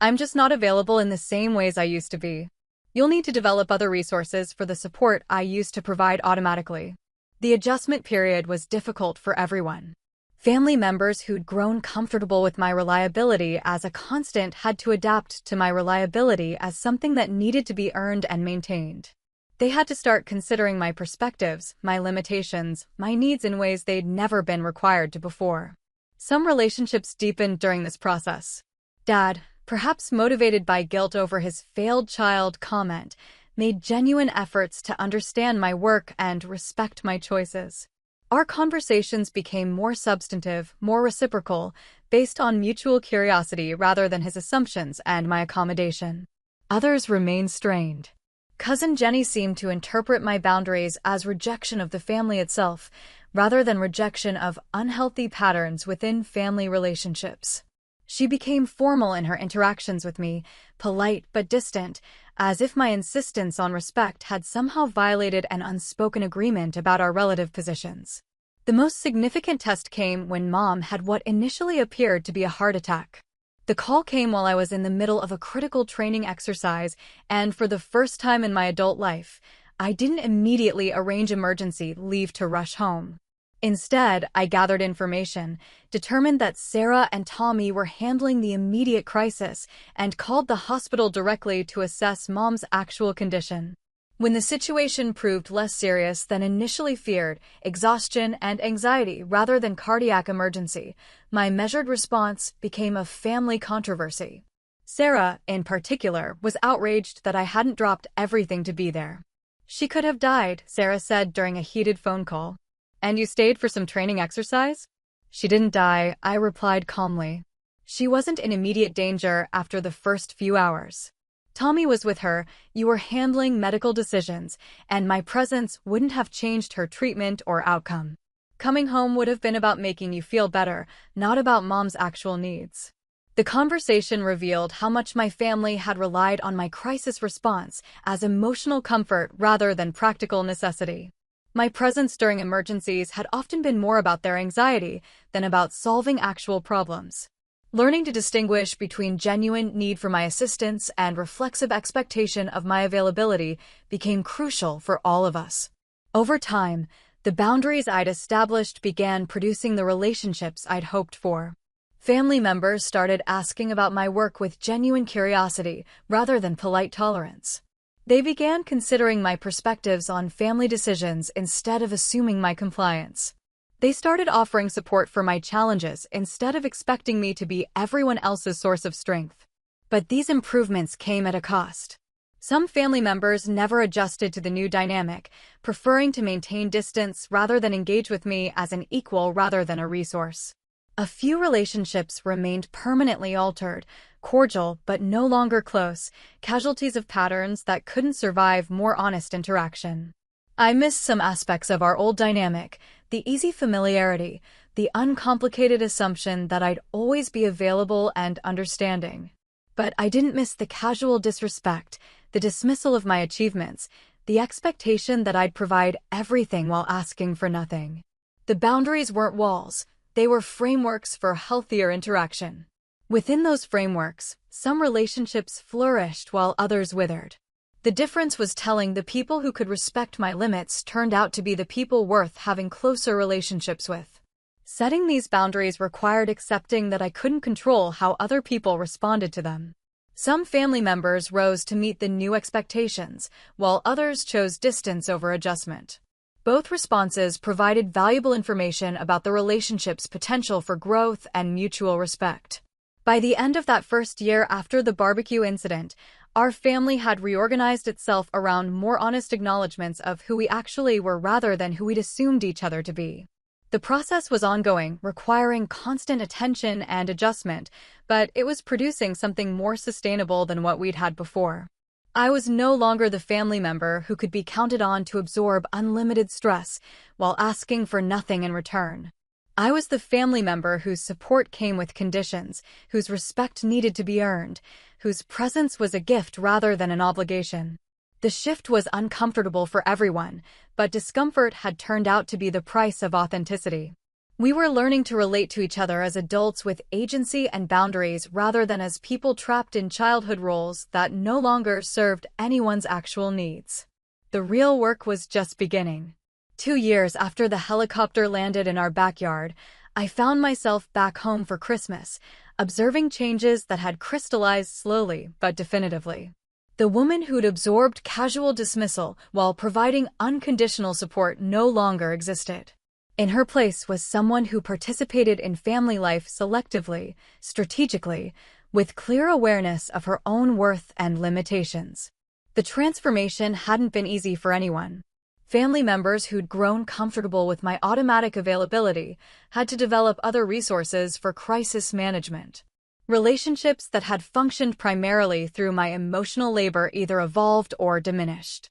"I'm just not available in the same ways I used to be. You'll need to develop other resources for the support I used to provide automatically." The adjustment period was difficult for everyone. Family members who'd grown comfortable with my reliability as a constant had to adapt to my reliability as something that needed to be earned and maintained. They had to start considering my perspectives, my limitations, my needs in ways they'd never been required to before. Some relationships deepened during this process. Dad, perhaps motivated by guilt over his failed child comment, made genuine efforts to understand my work and respect my choices. Our conversations became more substantive, more reciprocal, based on mutual curiosity rather than his assumptions and my accommodation. Others remained strained. Cousin Jenny seemed to interpret my boundaries as rejection of the family itself, rather than rejection of unhealthy patterns within family relationships. She became formal in her interactions with me, polite but distant, as if my insistence on respect had somehow violated an unspoken agreement about our relative positions. The most significant test came when Mom had what initially appeared to be a heart attack. The call came while I was in the middle of a critical training exercise, and for the first time in my adult life, I didn't immediately arrange emergency leave to rush home. Instead, I gathered information, determined that Sarah and Tommy were handling the immediate crisis, and called the hospital directly to assess Mom's actual condition. When the situation proved less serious than initially feared, exhaustion and anxiety rather than cardiac emergency, my measured response became a family controversy. Sarah, in particular, was outraged that I hadn't dropped everything to be there. "She could have died," Sarah said during a heated phone call. "And you stayed for some training exercise?" "She didn't die," I replied calmly. "She wasn't in immediate danger after the first few hours. Tommy was with her, you were handling medical decisions, and my presence wouldn't have changed her treatment or outcome. Coming home would have been about making you feel better, not about Mom's actual needs." The conversation revealed how much my family had relied on my crisis response as emotional comfort rather than practical necessity. My presence during emergencies had often been more about their anxiety than about solving actual problems. Learning to distinguish between genuine need for my assistance and reflexive expectation of my availability became crucial for all of us. Over time, the boundaries I'd established began producing the relationships I'd hoped for. Family members started asking about my work with genuine curiosity rather than polite tolerance. They began considering my perspectives on family decisions instead of assuming my compliance. They started offering support for my challenges instead of expecting me to be everyone else's source of strength. But these improvements came at a cost. Some family members never adjusted to the new dynamic, preferring to maintain distance rather than engage with me as an equal rather than a resource. A few relationships remained permanently altered, cordial but no longer close, casualties of patterns that couldn't survive more honest interaction. I missed some aspects of our old dynamic, the easy familiarity, the uncomplicated assumption that I'd always be available and understanding. But I didn't miss the casual disrespect, the dismissal of my achievements, the expectation that I'd provide everything while asking for nothing. The boundaries weren't walls. They were frameworks for healthier interaction. Within those frameworks, some relationships flourished while others withered. The difference was telling. The people who could respect my limits turned out to be the people worth having closer relationships with. Setting these boundaries required accepting that I couldn't control how other people responded to them. Some family members rose to meet the new expectations, while others chose distance over adjustment. Both responses provided valuable information about the relationship's potential for growth and mutual respect. By the end of that first year after the barbecue incident, our family had reorganized itself around more honest acknowledgments of who we actually were rather than who we'd assumed each other to be. The process was ongoing, requiring constant attention and adjustment, but it was producing something more sustainable than what we'd had before. I was no longer the family member who could be counted on to absorb unlimited stress while asking for nothing in return. I was the family member whose support came with conditions, whose respect needed to be earned, whose presence was a gift rather than an obligation. The shift was uncomfortable for everyone, but discomfort had turned out to be the price of authenticity. We were learning to relate to each other as adults with agency and boundaries rather than as people trapped in childhood roles that no longer served anyone's actual needs. The real work was just beginning. 2 years after the helicopter landed in our backyard, I found myself back home for Christmas, observing changes that had crystallized slowly but definitively. The woman who'd absorbed casual dismissal while providing unconditional support no longer existed. In her place was someone who participated in family life selectively, strategically, with clear awareness of her own worth and limitations. The transformation hadn't been easy for anyone. Family members who'd grown comfortable with my automatic availability had to develop other resources for crisis management. Relationships that had functioned primarily through my emotional labor either evolved or diminished.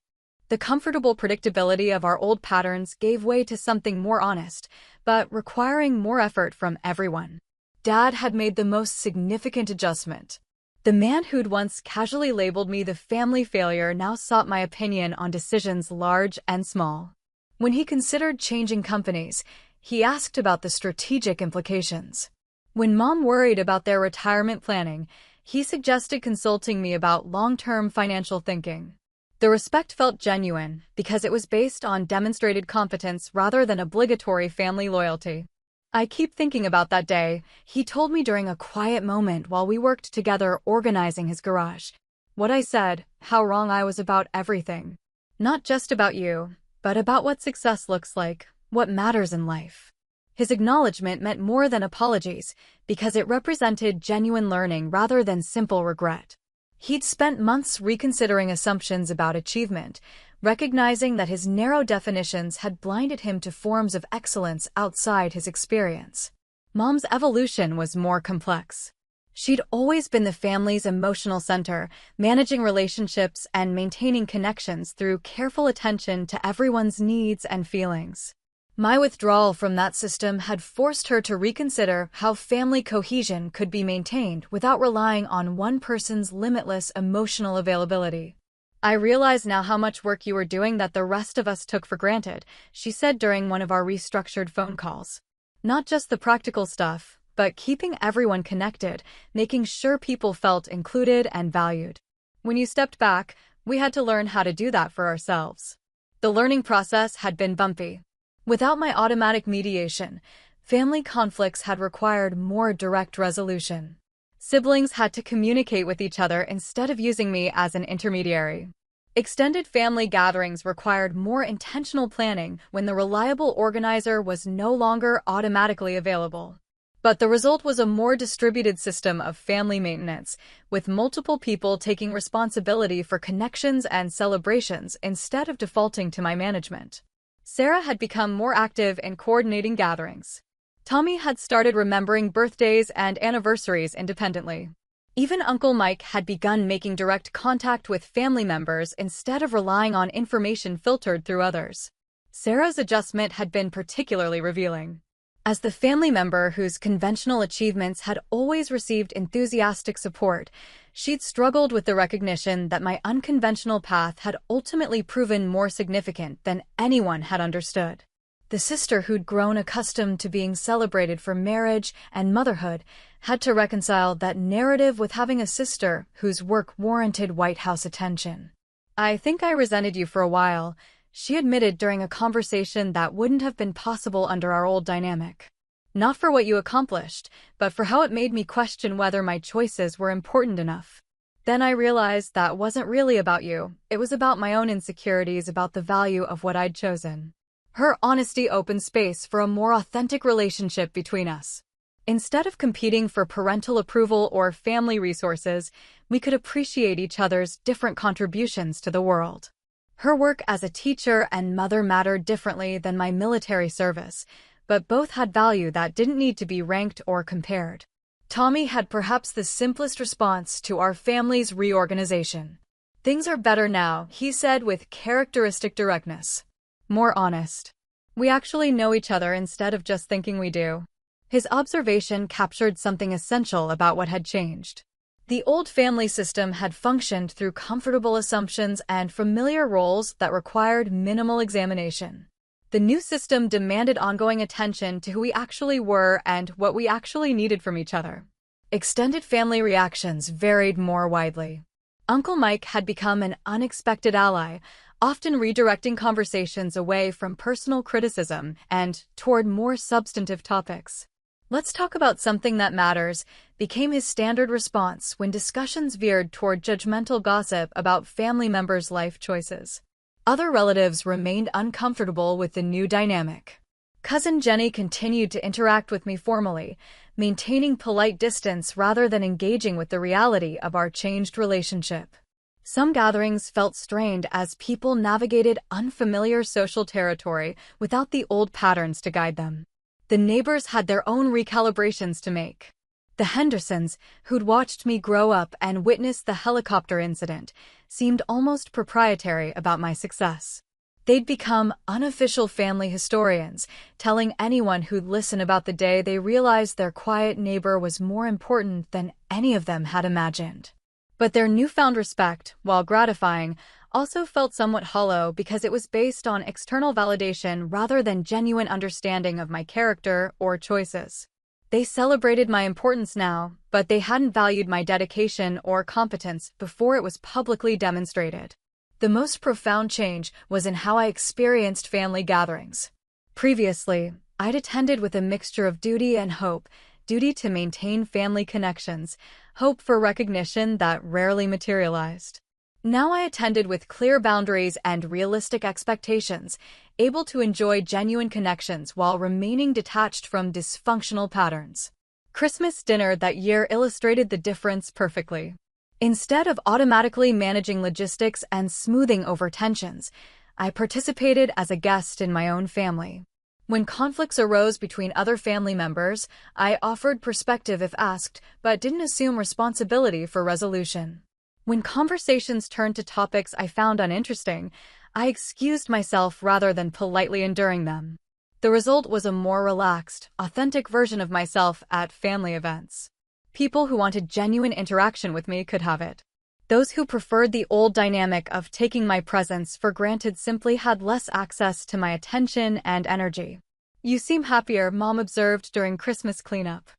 The comfortable predictability of our old patterns gave way to something more honest, but requiring more effort from everyone. Dad had made the most significant adjustment. The man who'd once casually labeled me the family failure now sought my opinion on decisions large and small. When he considered changing companies, he asked about the strategic implications. When Mom worried about their retirement planning, he suggested consulting me about long-term financial thinking. The respect felt genuine because it was based on demonstrated competence rather than obligatory family loyalty. I keep thinking about that day he told me during a quiet moment while we worked together organizing his garage. What I said, how wrong I was about everything. Not just about you, but about what success looks like, what matters in life. His acknowledgement meant more than apologies because it represented genuine learning rather than simple regret. He'd spent months reconsidering assumptions about achievement, recognizing that his narrow definitions had blinded him to forms of excellence outside his experience. Mom's evolution was more complex. She'd always been the family's emotional center, managing relationships and maintaining connections through careful attention to everyone's needs and feelings. My withdrawal from that system had forced her to reconsider how family cohesion could be maintained without relying on one person's limitless emotional availability. "I realize now how much work you were doing that the rest of us took for granted," she said during one of our restructured phone calls. "Not just the practical stuff, but keeping everyone connected, making sure people felt included and valued. When you stepped back, we had to learn how to do that for ourselves." The learning process had been bumpy. Without my automatic mediation, family conflicts had required more direct resolution. Siblings had to communicate with each other instead of using me as an intermediary. Extended family gatherings required more intentional planning when the reliable organizer was no longer automatically available. But the result was a more distributed system of family maintenance, with multiple people taking responsibility for connections and celebrations instead of defaulting to my management. Sarah had become more active in coordinating gatherings. Tommy had started remembering birthdays and anniversaries independently. Even Uncle Mike had begun making direct contact with family members instead of relying on information filtered through others. Sarah's adjustment had been particularly revealing. As the family member whose conventional achievements had always received enthusiastic support, she'd struggled with the recognition that my unconventional path had ultimately proven more significant than anyone had understood. The sister who'd grown accustomed to being celebrated for marriage and motherhood had to reconcile that narrative with having a sister whose work warranted White House attention. "I think I resented you for a while," she admitted during a conversation that wouldn't have been possible under our old dynamic. "Not for what you accomplished, but for how it made me question whether my choices were important enough. Then I realized that wasn't really about you, it was about my own insecurities about the value of what I'd chosen." Her honesty opened space for a more authentic relationship between us. Instead of competing for parental approval or family resources, we could appreciate each other's different contributions to the world. Her work as a teacher and mother mattered differently than my military service, but both had value that didn't need to be ranked or compared. Tommy had perhaps the simplest response to our family's reorganization. "Things are better now," he said with characteristic directness. "More honest. We actually know each other instead of just thinking we do." His observation captured something essential about what had changed. The old family system had functioned through comfortable assumptions and familiar roles that required minimal examination. The new system demanded ongoing attention to who we actually were and what we actually needed from each other. Extended family reactions varied more widely. Uncle Mike had become an unexpected ally, often redirecting conversations away from personal criticism and toward more substantive topics. "Let's talk about something that matters," became his standard response when discussions veered toward judgmental gossip about family members' life choices. Other relatives remained uncomfortable with the new dynamic. Cousin Jenny continued to interact with me formally, maintaining polite distance rather than engaging with the reality of our changed relationship. Some gatherings felt strained as people navigated unfamiliar social territory without the old patterns to guide them. The neighbors had their own recalibrations to make. The Hendersons, who'd watched me grow up and witnessed the helicopter incident, seemed almost proprietary about my success. They'd become unofficial family historians, telling anyone who'd listen about the day they realized their quiet neighbor was more important than any of them had imagined. But their newfound respect, while gratifying, also felt somewhat hollow because it was based on external validation rather than genuine understanding of my character or choices. They celebrated my importance now, but they hadn't valued my dedication or competence before it was publicly demonstrated. The most profound change was in how I experienced family gatherings. Previously, I'd attended with a mixture of duty and hope, duty to maintain family connections, hope for recognition that rarely materialized. Now I attended with clear boundaries and realistic expectations, able to enjoy genuine connections while remaining detached from dysfunctional patterns. Christmas dinner that year illustrated the difference perfectly. Instead of automatically managing logistics and smoothing over tensions, I participated as a guest in my own family. When conflicts arose between other family members, I offered perspective if asked, but didn't assume responsibility for resolution. When conversations turned to topics I found uninteresting, I excused myself rather than politely enduring them. The result was a more relaxed, authentic version of myself at family events. People who wanted genuine interaction with me could have it. Those who preferred the old dynamic of taking my presence for granted simply had less access to my attention and energy. "You seem happier," Mom observed during Christmas cleanup.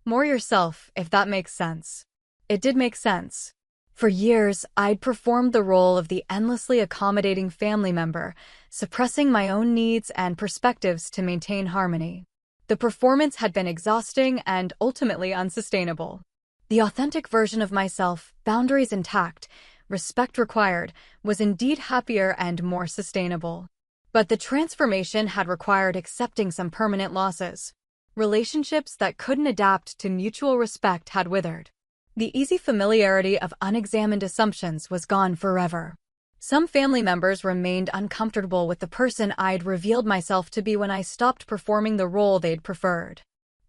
"More yourself, if that makes sense." It did make sense. For years, I'd performed the role of the endlessly accommodating family member, suppressing my own needs and perspectives to maintain harmony. The performance had been exhausting and ultimately unsustainable. The authentic version of myself, boundaries intact, respect required, was indeed happier and more sustainable. But the transformation had required accepting some permanent losses. Relationships that couldn't adapt to mutual respect had withered. The easy familiarity of unexamined assumptions was gone forever. Some family members remained uncomfortable with the person I'd revealed myself to be when I stopped performing the role they'd preferred.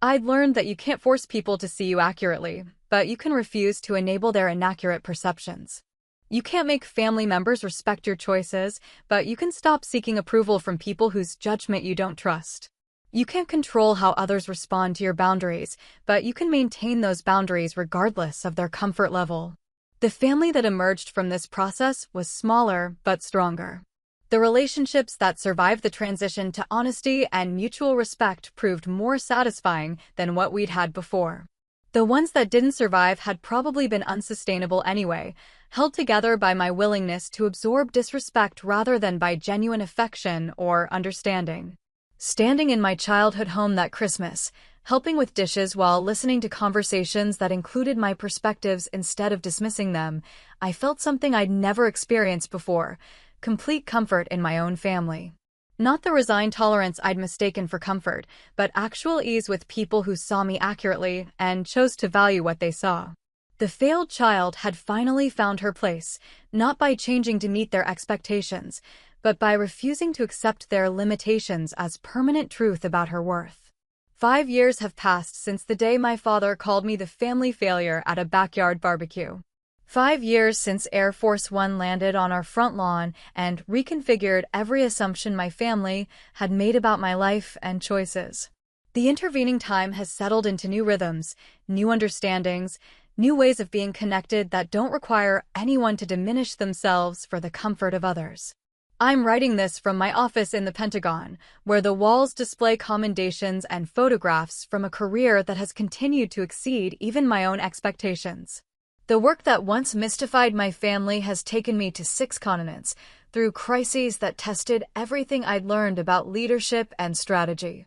I'd learned that you can't force people to see you accurately, but you can refuse to enable their inaccurate perceptions. You can't make family members respect your choices, but you can stop seeking approval from people whose judgment you don't trust. You can't control how others respond to your boundaries, but you can maintain those boundaries regardless of their comfort level. The family that emerged from this process was smaller but stronger. The relationships that survived the transition to honesty and mutual respect proved more satisfying than what we'd had before. The ones that didn't survive had probably been unsustainable anyway, held together by my willingness to absorb disrespect rather than by genuine affection or understanding. Standing in my childhood home that Christmas, helping with dishes while listening to conversations that included my perspectives instead of dismissing them, I felt something I'd never experienced before: complete comfort in my own family. Not the resigned tolerance I'd mistaken for comfort, but actual ease with people who saw me accurately and chose to value what they saw. The failed child had finally found her place, not by changing to meet their expectations, but by refusing to accept their limitations as permanent truth about her worth. 5 years have passed since the day my father called me the family failure at a backyard barbecue. 5 years since Air Force One landed on our front lawn and reconfigured every assumption my family had made about my life and choices. The intervening time has settled into new rhythms, new understandings, new ways of being connected that don't require anyone to diminish themselves for the comfort of others. I'm writing this from my office in the Pentagon, where the walls display commendations and photographs from a career that has continued to exceed even my own expectations. The work that once mystified my family has taken me to 6 continents, through crises that tested everything I'd learned about leadership and strategy.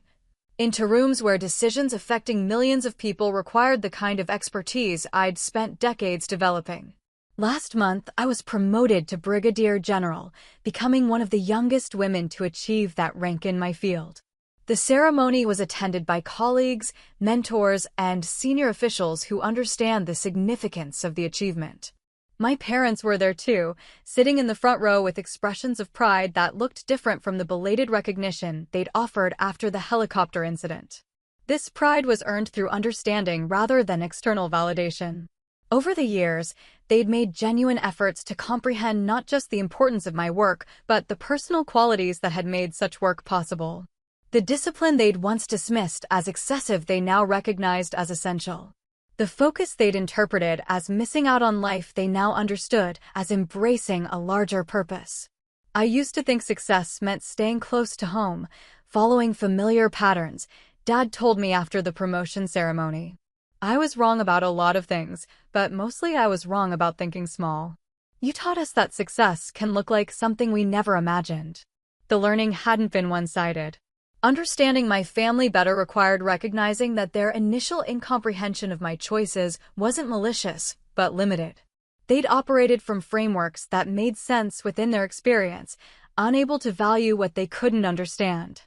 Into rooms where decisions affecting millions of people required the kind of expertise I'd spent decades developing. Last month, I was promoted to Brigadier General, becoming one of the youngest women to achieve that rank in my field. The ceremony was attended by colleagues, mentors, and senior officials who understand the significance of the achievement. My parents were there too, sitting in the front row with expressions of pride that looked different from the belated recognition they'd offered after the helicopter incident. This pride was earned through understanding rather than external validation. Over the years, they'd made genuine efforts to comprehend not just the importance of my work, but the personal qualities that had made such work possible. The discipline they'd once dismissed as excessive they now recognized as essential. The focus they'd interpreted as missing out on life they now understood as embracing a larger purpose. I used to think success meant staying close to home, following familiar patterns, Dad told me after the promotion ceremony. I was wrong about a lot of things, but mostly I was wrong about thinking small. You taught us that success can look like something we never imagined. The learning hadn't been one-sided. Understanding my family better required recognizing that their initial incomprehension of my choices wasn't malicious, but limited. They'd operated from frameworks that made sense within their experience, unable to value what they couldn't understand.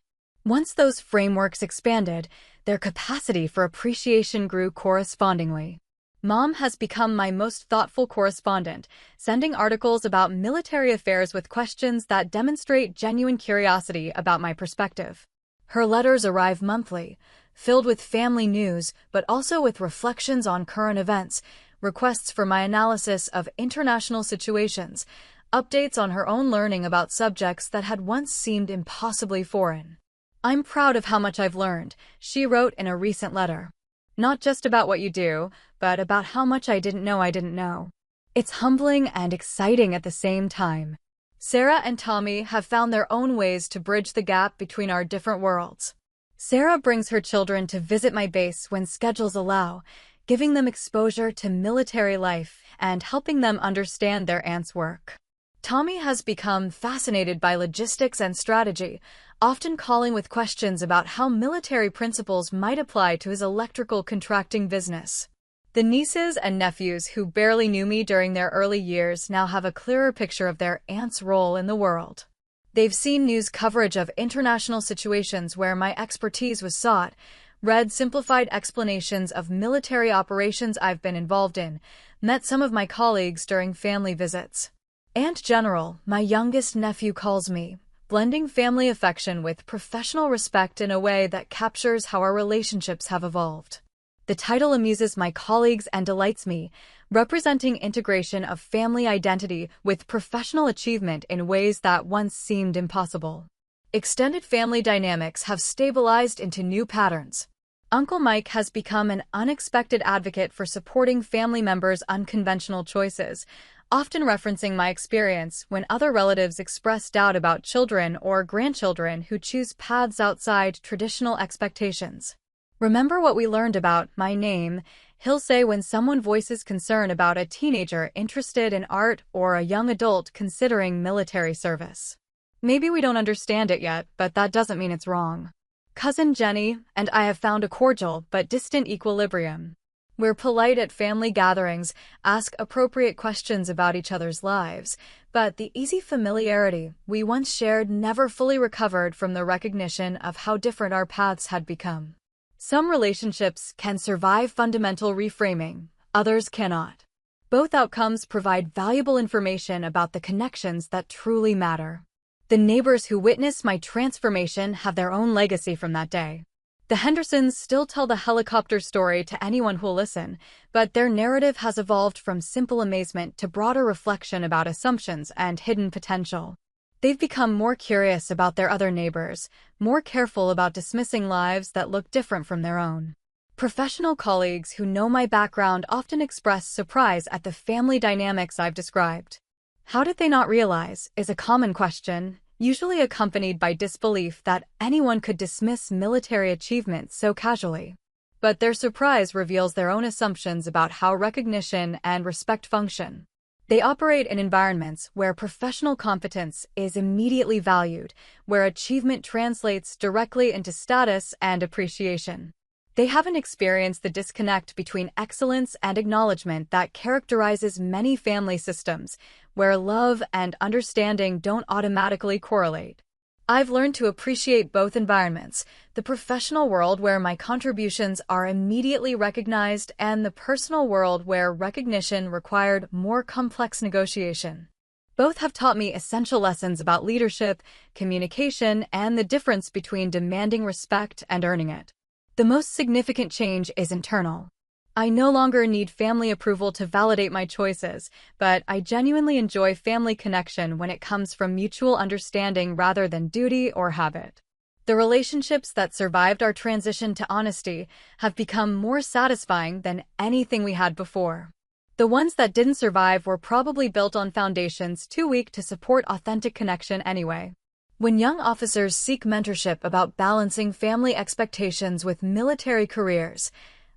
Once those frameworks expanded, their capacity for appreciation grew correspondingly. Mom has become my most thoughtful correspondent, sending articles about military affairs with questions that demonstrate genuine curiosity about my perspective. Her letters arrive monthly, filled with family news, but also with reflections on current events, requests for my analysis of international situations, updates on her own learning about subjects that had once seemed impossibly foreign. I'm proud of how much I've learned, she wrote in a recent letter. Not just about what you do, but about how much I didn't know. It's humbling and exciting at the same time. Sarah and Tommy have found their own ways to bridge the gap between our different worlds. Sarah brings her children to visit my base when schedules allow, giving them exposure to military life and helping them understand their aunt's work. Tommy has become fascinated by logistics and strategy, often calling with questions about how military principles might apply to his electrical contracting business. The nieces and nephews who barely knew me during their early years now have a clearer picture of their aunt's role in the world. They've seen news coverage of international situations where my expertise was sought, read simplified explanations of military operations I've been involved in, met some of my colleagues during family visits. Aunt General, my youngest nephew, calls me, blending family affection with professional respect in a way that captures how our relationships have evolved. The title amuses my colleagues and delights me, representing integration of family identity with professional achievement in ways that once seemed impossible. Extended family dynamics have stabilized into new patterns. Uncle Mike has become an unexpected advocate for supporting family members' unconventional choices, often referencing my experience when other relatives express doubt about children or grandchildren who choose paths outside traditional expectations. Remember what we learned about my name, he'll say when someone voices concern about a teenager interested in art or a young adult considering military service. Maybe we don't understand it yet, but that doesn't mean it's wrong. Cousin Jenny and I have found a cordial but distant equilibrium. We're polite at family gatherings, ask appropriate questions about each other's lives, but the easy familiarity we once shared never fully recovered from the recognition of how different our paths had become. Some relationships can survive fundamental reframing, others cannot. Both outcomes provide valuable information about the connections that truly matter. The neighbors who witnessed my transformation have their own legacy from that day. The Hendersons still tell the helicopter story to anyone who'll listen, but their narrative has evolved from simple amazement to broader reflection about assumptions and hidden potential. They've become more curious about their other neighbors, more careful about dismissing lives that look different from their own. Professional colleagues who know my background often express surprise at the family dynamics I've described. How did they not realize, is a common question, usually accompanied by disbelief that anyone could dismiss military achievements so casually. But their surprise reveals their own assumptions about how recognition and respect function. They operate in environments where professional competence is immediately valued, where achievement translates directly into status and appreciation. They haven't experienced the disconnect between excellence and acknowledgement that characterizes many family systems, where love and understanding don't automatically correlate. I've learned to appreciate both environments, the professional world where my contributions are immediately recognized and the personal world where recognition required more complex negotiation. Both have taught me essential lessons about leadership, communication, and the difference between demanding respect and earning it. The most significant change is internal. I no longer need family approval to validate my choices, but I genuinely enjoy family connection when it comes from mutual understanding rather than duty or habit. The relationships that survived our transition to honesty have become more satisfying than anything we had before. The ones that didn't survive were probably built on foundations too weak to support authentic connection anyway. When young officers seek mentorship about balancing family expectations with military careers,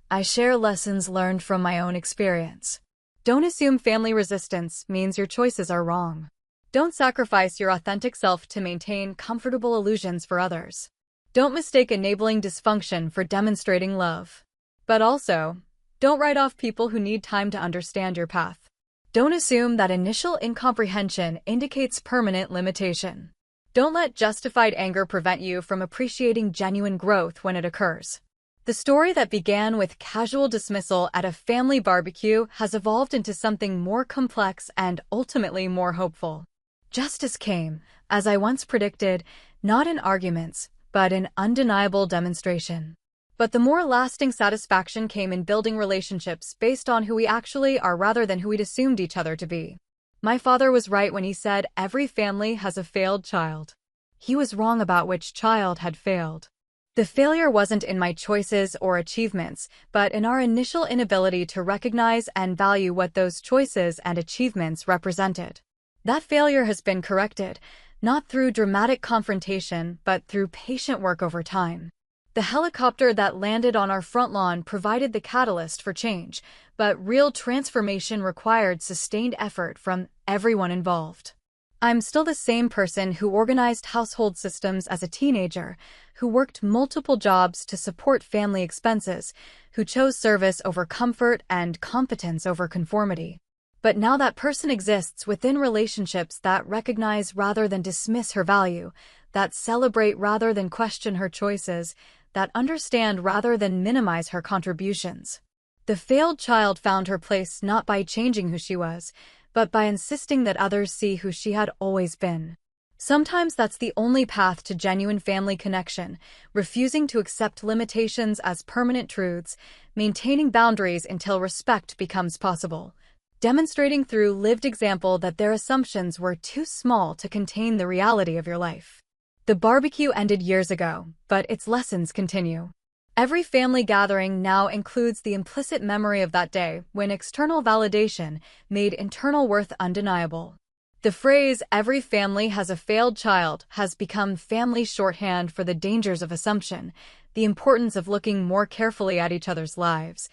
I share lessons learned from my own experience. Don't assume family resistance means your choices are wrong. Don't sacrifice your authentic self to maintain comfortable illusions for others. Don't mistake enabling dysfunction for demonstrating love. But also, don't write off people who need time to understand your path. Don't assume that initial incomprehension indicates permanent limitation. Don't let justified anger prevent you from appreciating genuine growth when it occurs. The story that began with casual dismissal at a family barbecue has evolved into something more complex and ultimately more hopeful. Justice came, as I once predicted, not in arguments, but in undeniable demonstration. But the more lasting satisfaction came in building relationships based on who we actually are rather than who we'd assumed each other to be. My father was right when he said every family has a failed child. He was wrong about which child had failed. The failure wasn't in my choices or achievements, but in our initial inability to recognize and value what those choices and achievements represented. That failure has been corrected, not through dramatic confrontation, but through patient work over time. The helicopter that landed on our front lawn provided the catalyst for change, but real transformation required sustained effort from everyone involved. I'm still the same person who organized household systems as a teenager, who worked multiple jobs to support family expenses, who chose service over comfort and competence over conformity. But now that person exists within relationships that recognize rather than dismiss her value, that celebrate rather than question her choices, that understand rather than minimize her contributions. The failed child found her place not by changing who she was, but by insisting that others see who she had always been. Sometimes that's the only path to genuine family connection, refusing to accept limitations as permanent truths, maintaining boundaries until respect becomes possible, demonstrating through lived example that their assumptions were too small to contain the reality of your life. The barbecue ended years ago, but its lessons continue. Every family gathering now includes the implicit memory of that day when external validation made internal worth undeniable. The phrase, "every family has a failed child," has become family shorthand for the dangers of assumption, the importance of looking more carefully at each other's lives,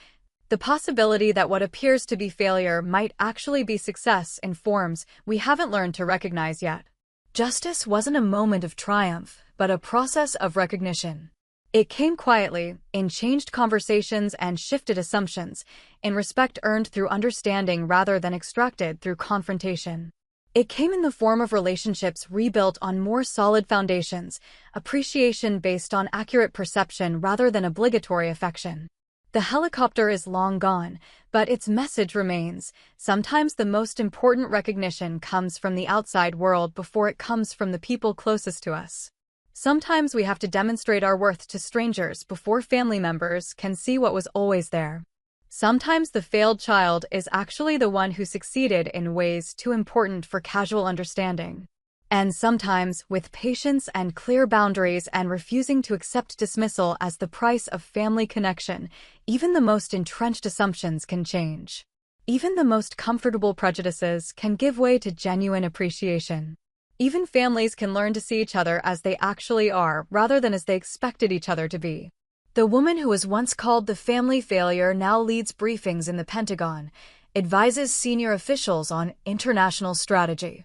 the possibility that what appears to be failure might actually be success in forms we haven't learned to recognize yet. Justice wasn't a moment of triumph, but a process of recognition. It came quietly, in changed conversations and shifted assumptions, in respect earned through understanding rather than extracted through confrontation. It came in the form of relationships rebuilt on more solid foundations, appreciation based on accurate perception rather than obligatory affection. The helicopter is long gone, but its message remains. Sometimes the most important recognition comes from the outside world before it comes from the people closest to us. Sometimes we have to demonstrate our worth to strangers before family members can see what was always there. Sometimes the failed child is actually the one who succeeded in ways too important for casual understanding. And sometimes, with patience and clear boundaries and refusing to accept dismissal as the price of family connection, even the most entrenched assumptions can change. Even the most comfortable prejudices can give way to genuine appreciation. Even families can learn to see each other as they actually are rather than as they expected each other to be. The woman who was once called the family failure now leads briefings in the Pentagon, advises senior officials on international strategy,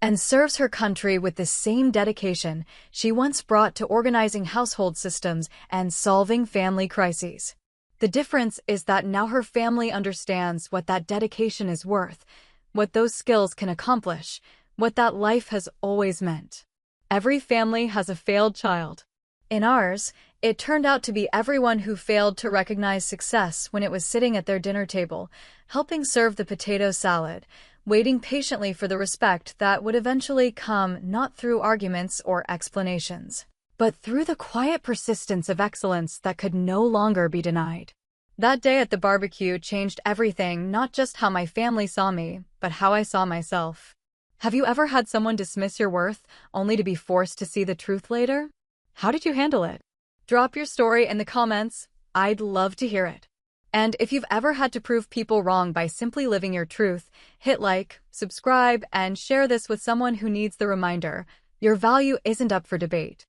and serves her country with the same dedication she once brought to organizing household systems and solving family crises. The difference is that now her family understands what that dedication is worth, what those skills can accomplish, what that life has always meant. Every family has a failed child. In ours, it turned out to be everyone who failed to recognize success when it was sitting at their dinner table, helping serve the potato salad, waiting patiently for the respect that would eventually come not through arguments or explanations, but through the quiet persistence of excellence that could no longer be denied. That day at the barbecue changed everything, not just how my family saw me, but how I saw myself. Have you ever had someone dismiss your worth, only to be forced to see the truth later? How did you handle it? Drop your story in the comments. I'd love to hear it. And if you've ever had to prove people wrong by simply living your truth, hit like, subscribe, and share this with someone who needs the reminder. Your value isn't up for debate.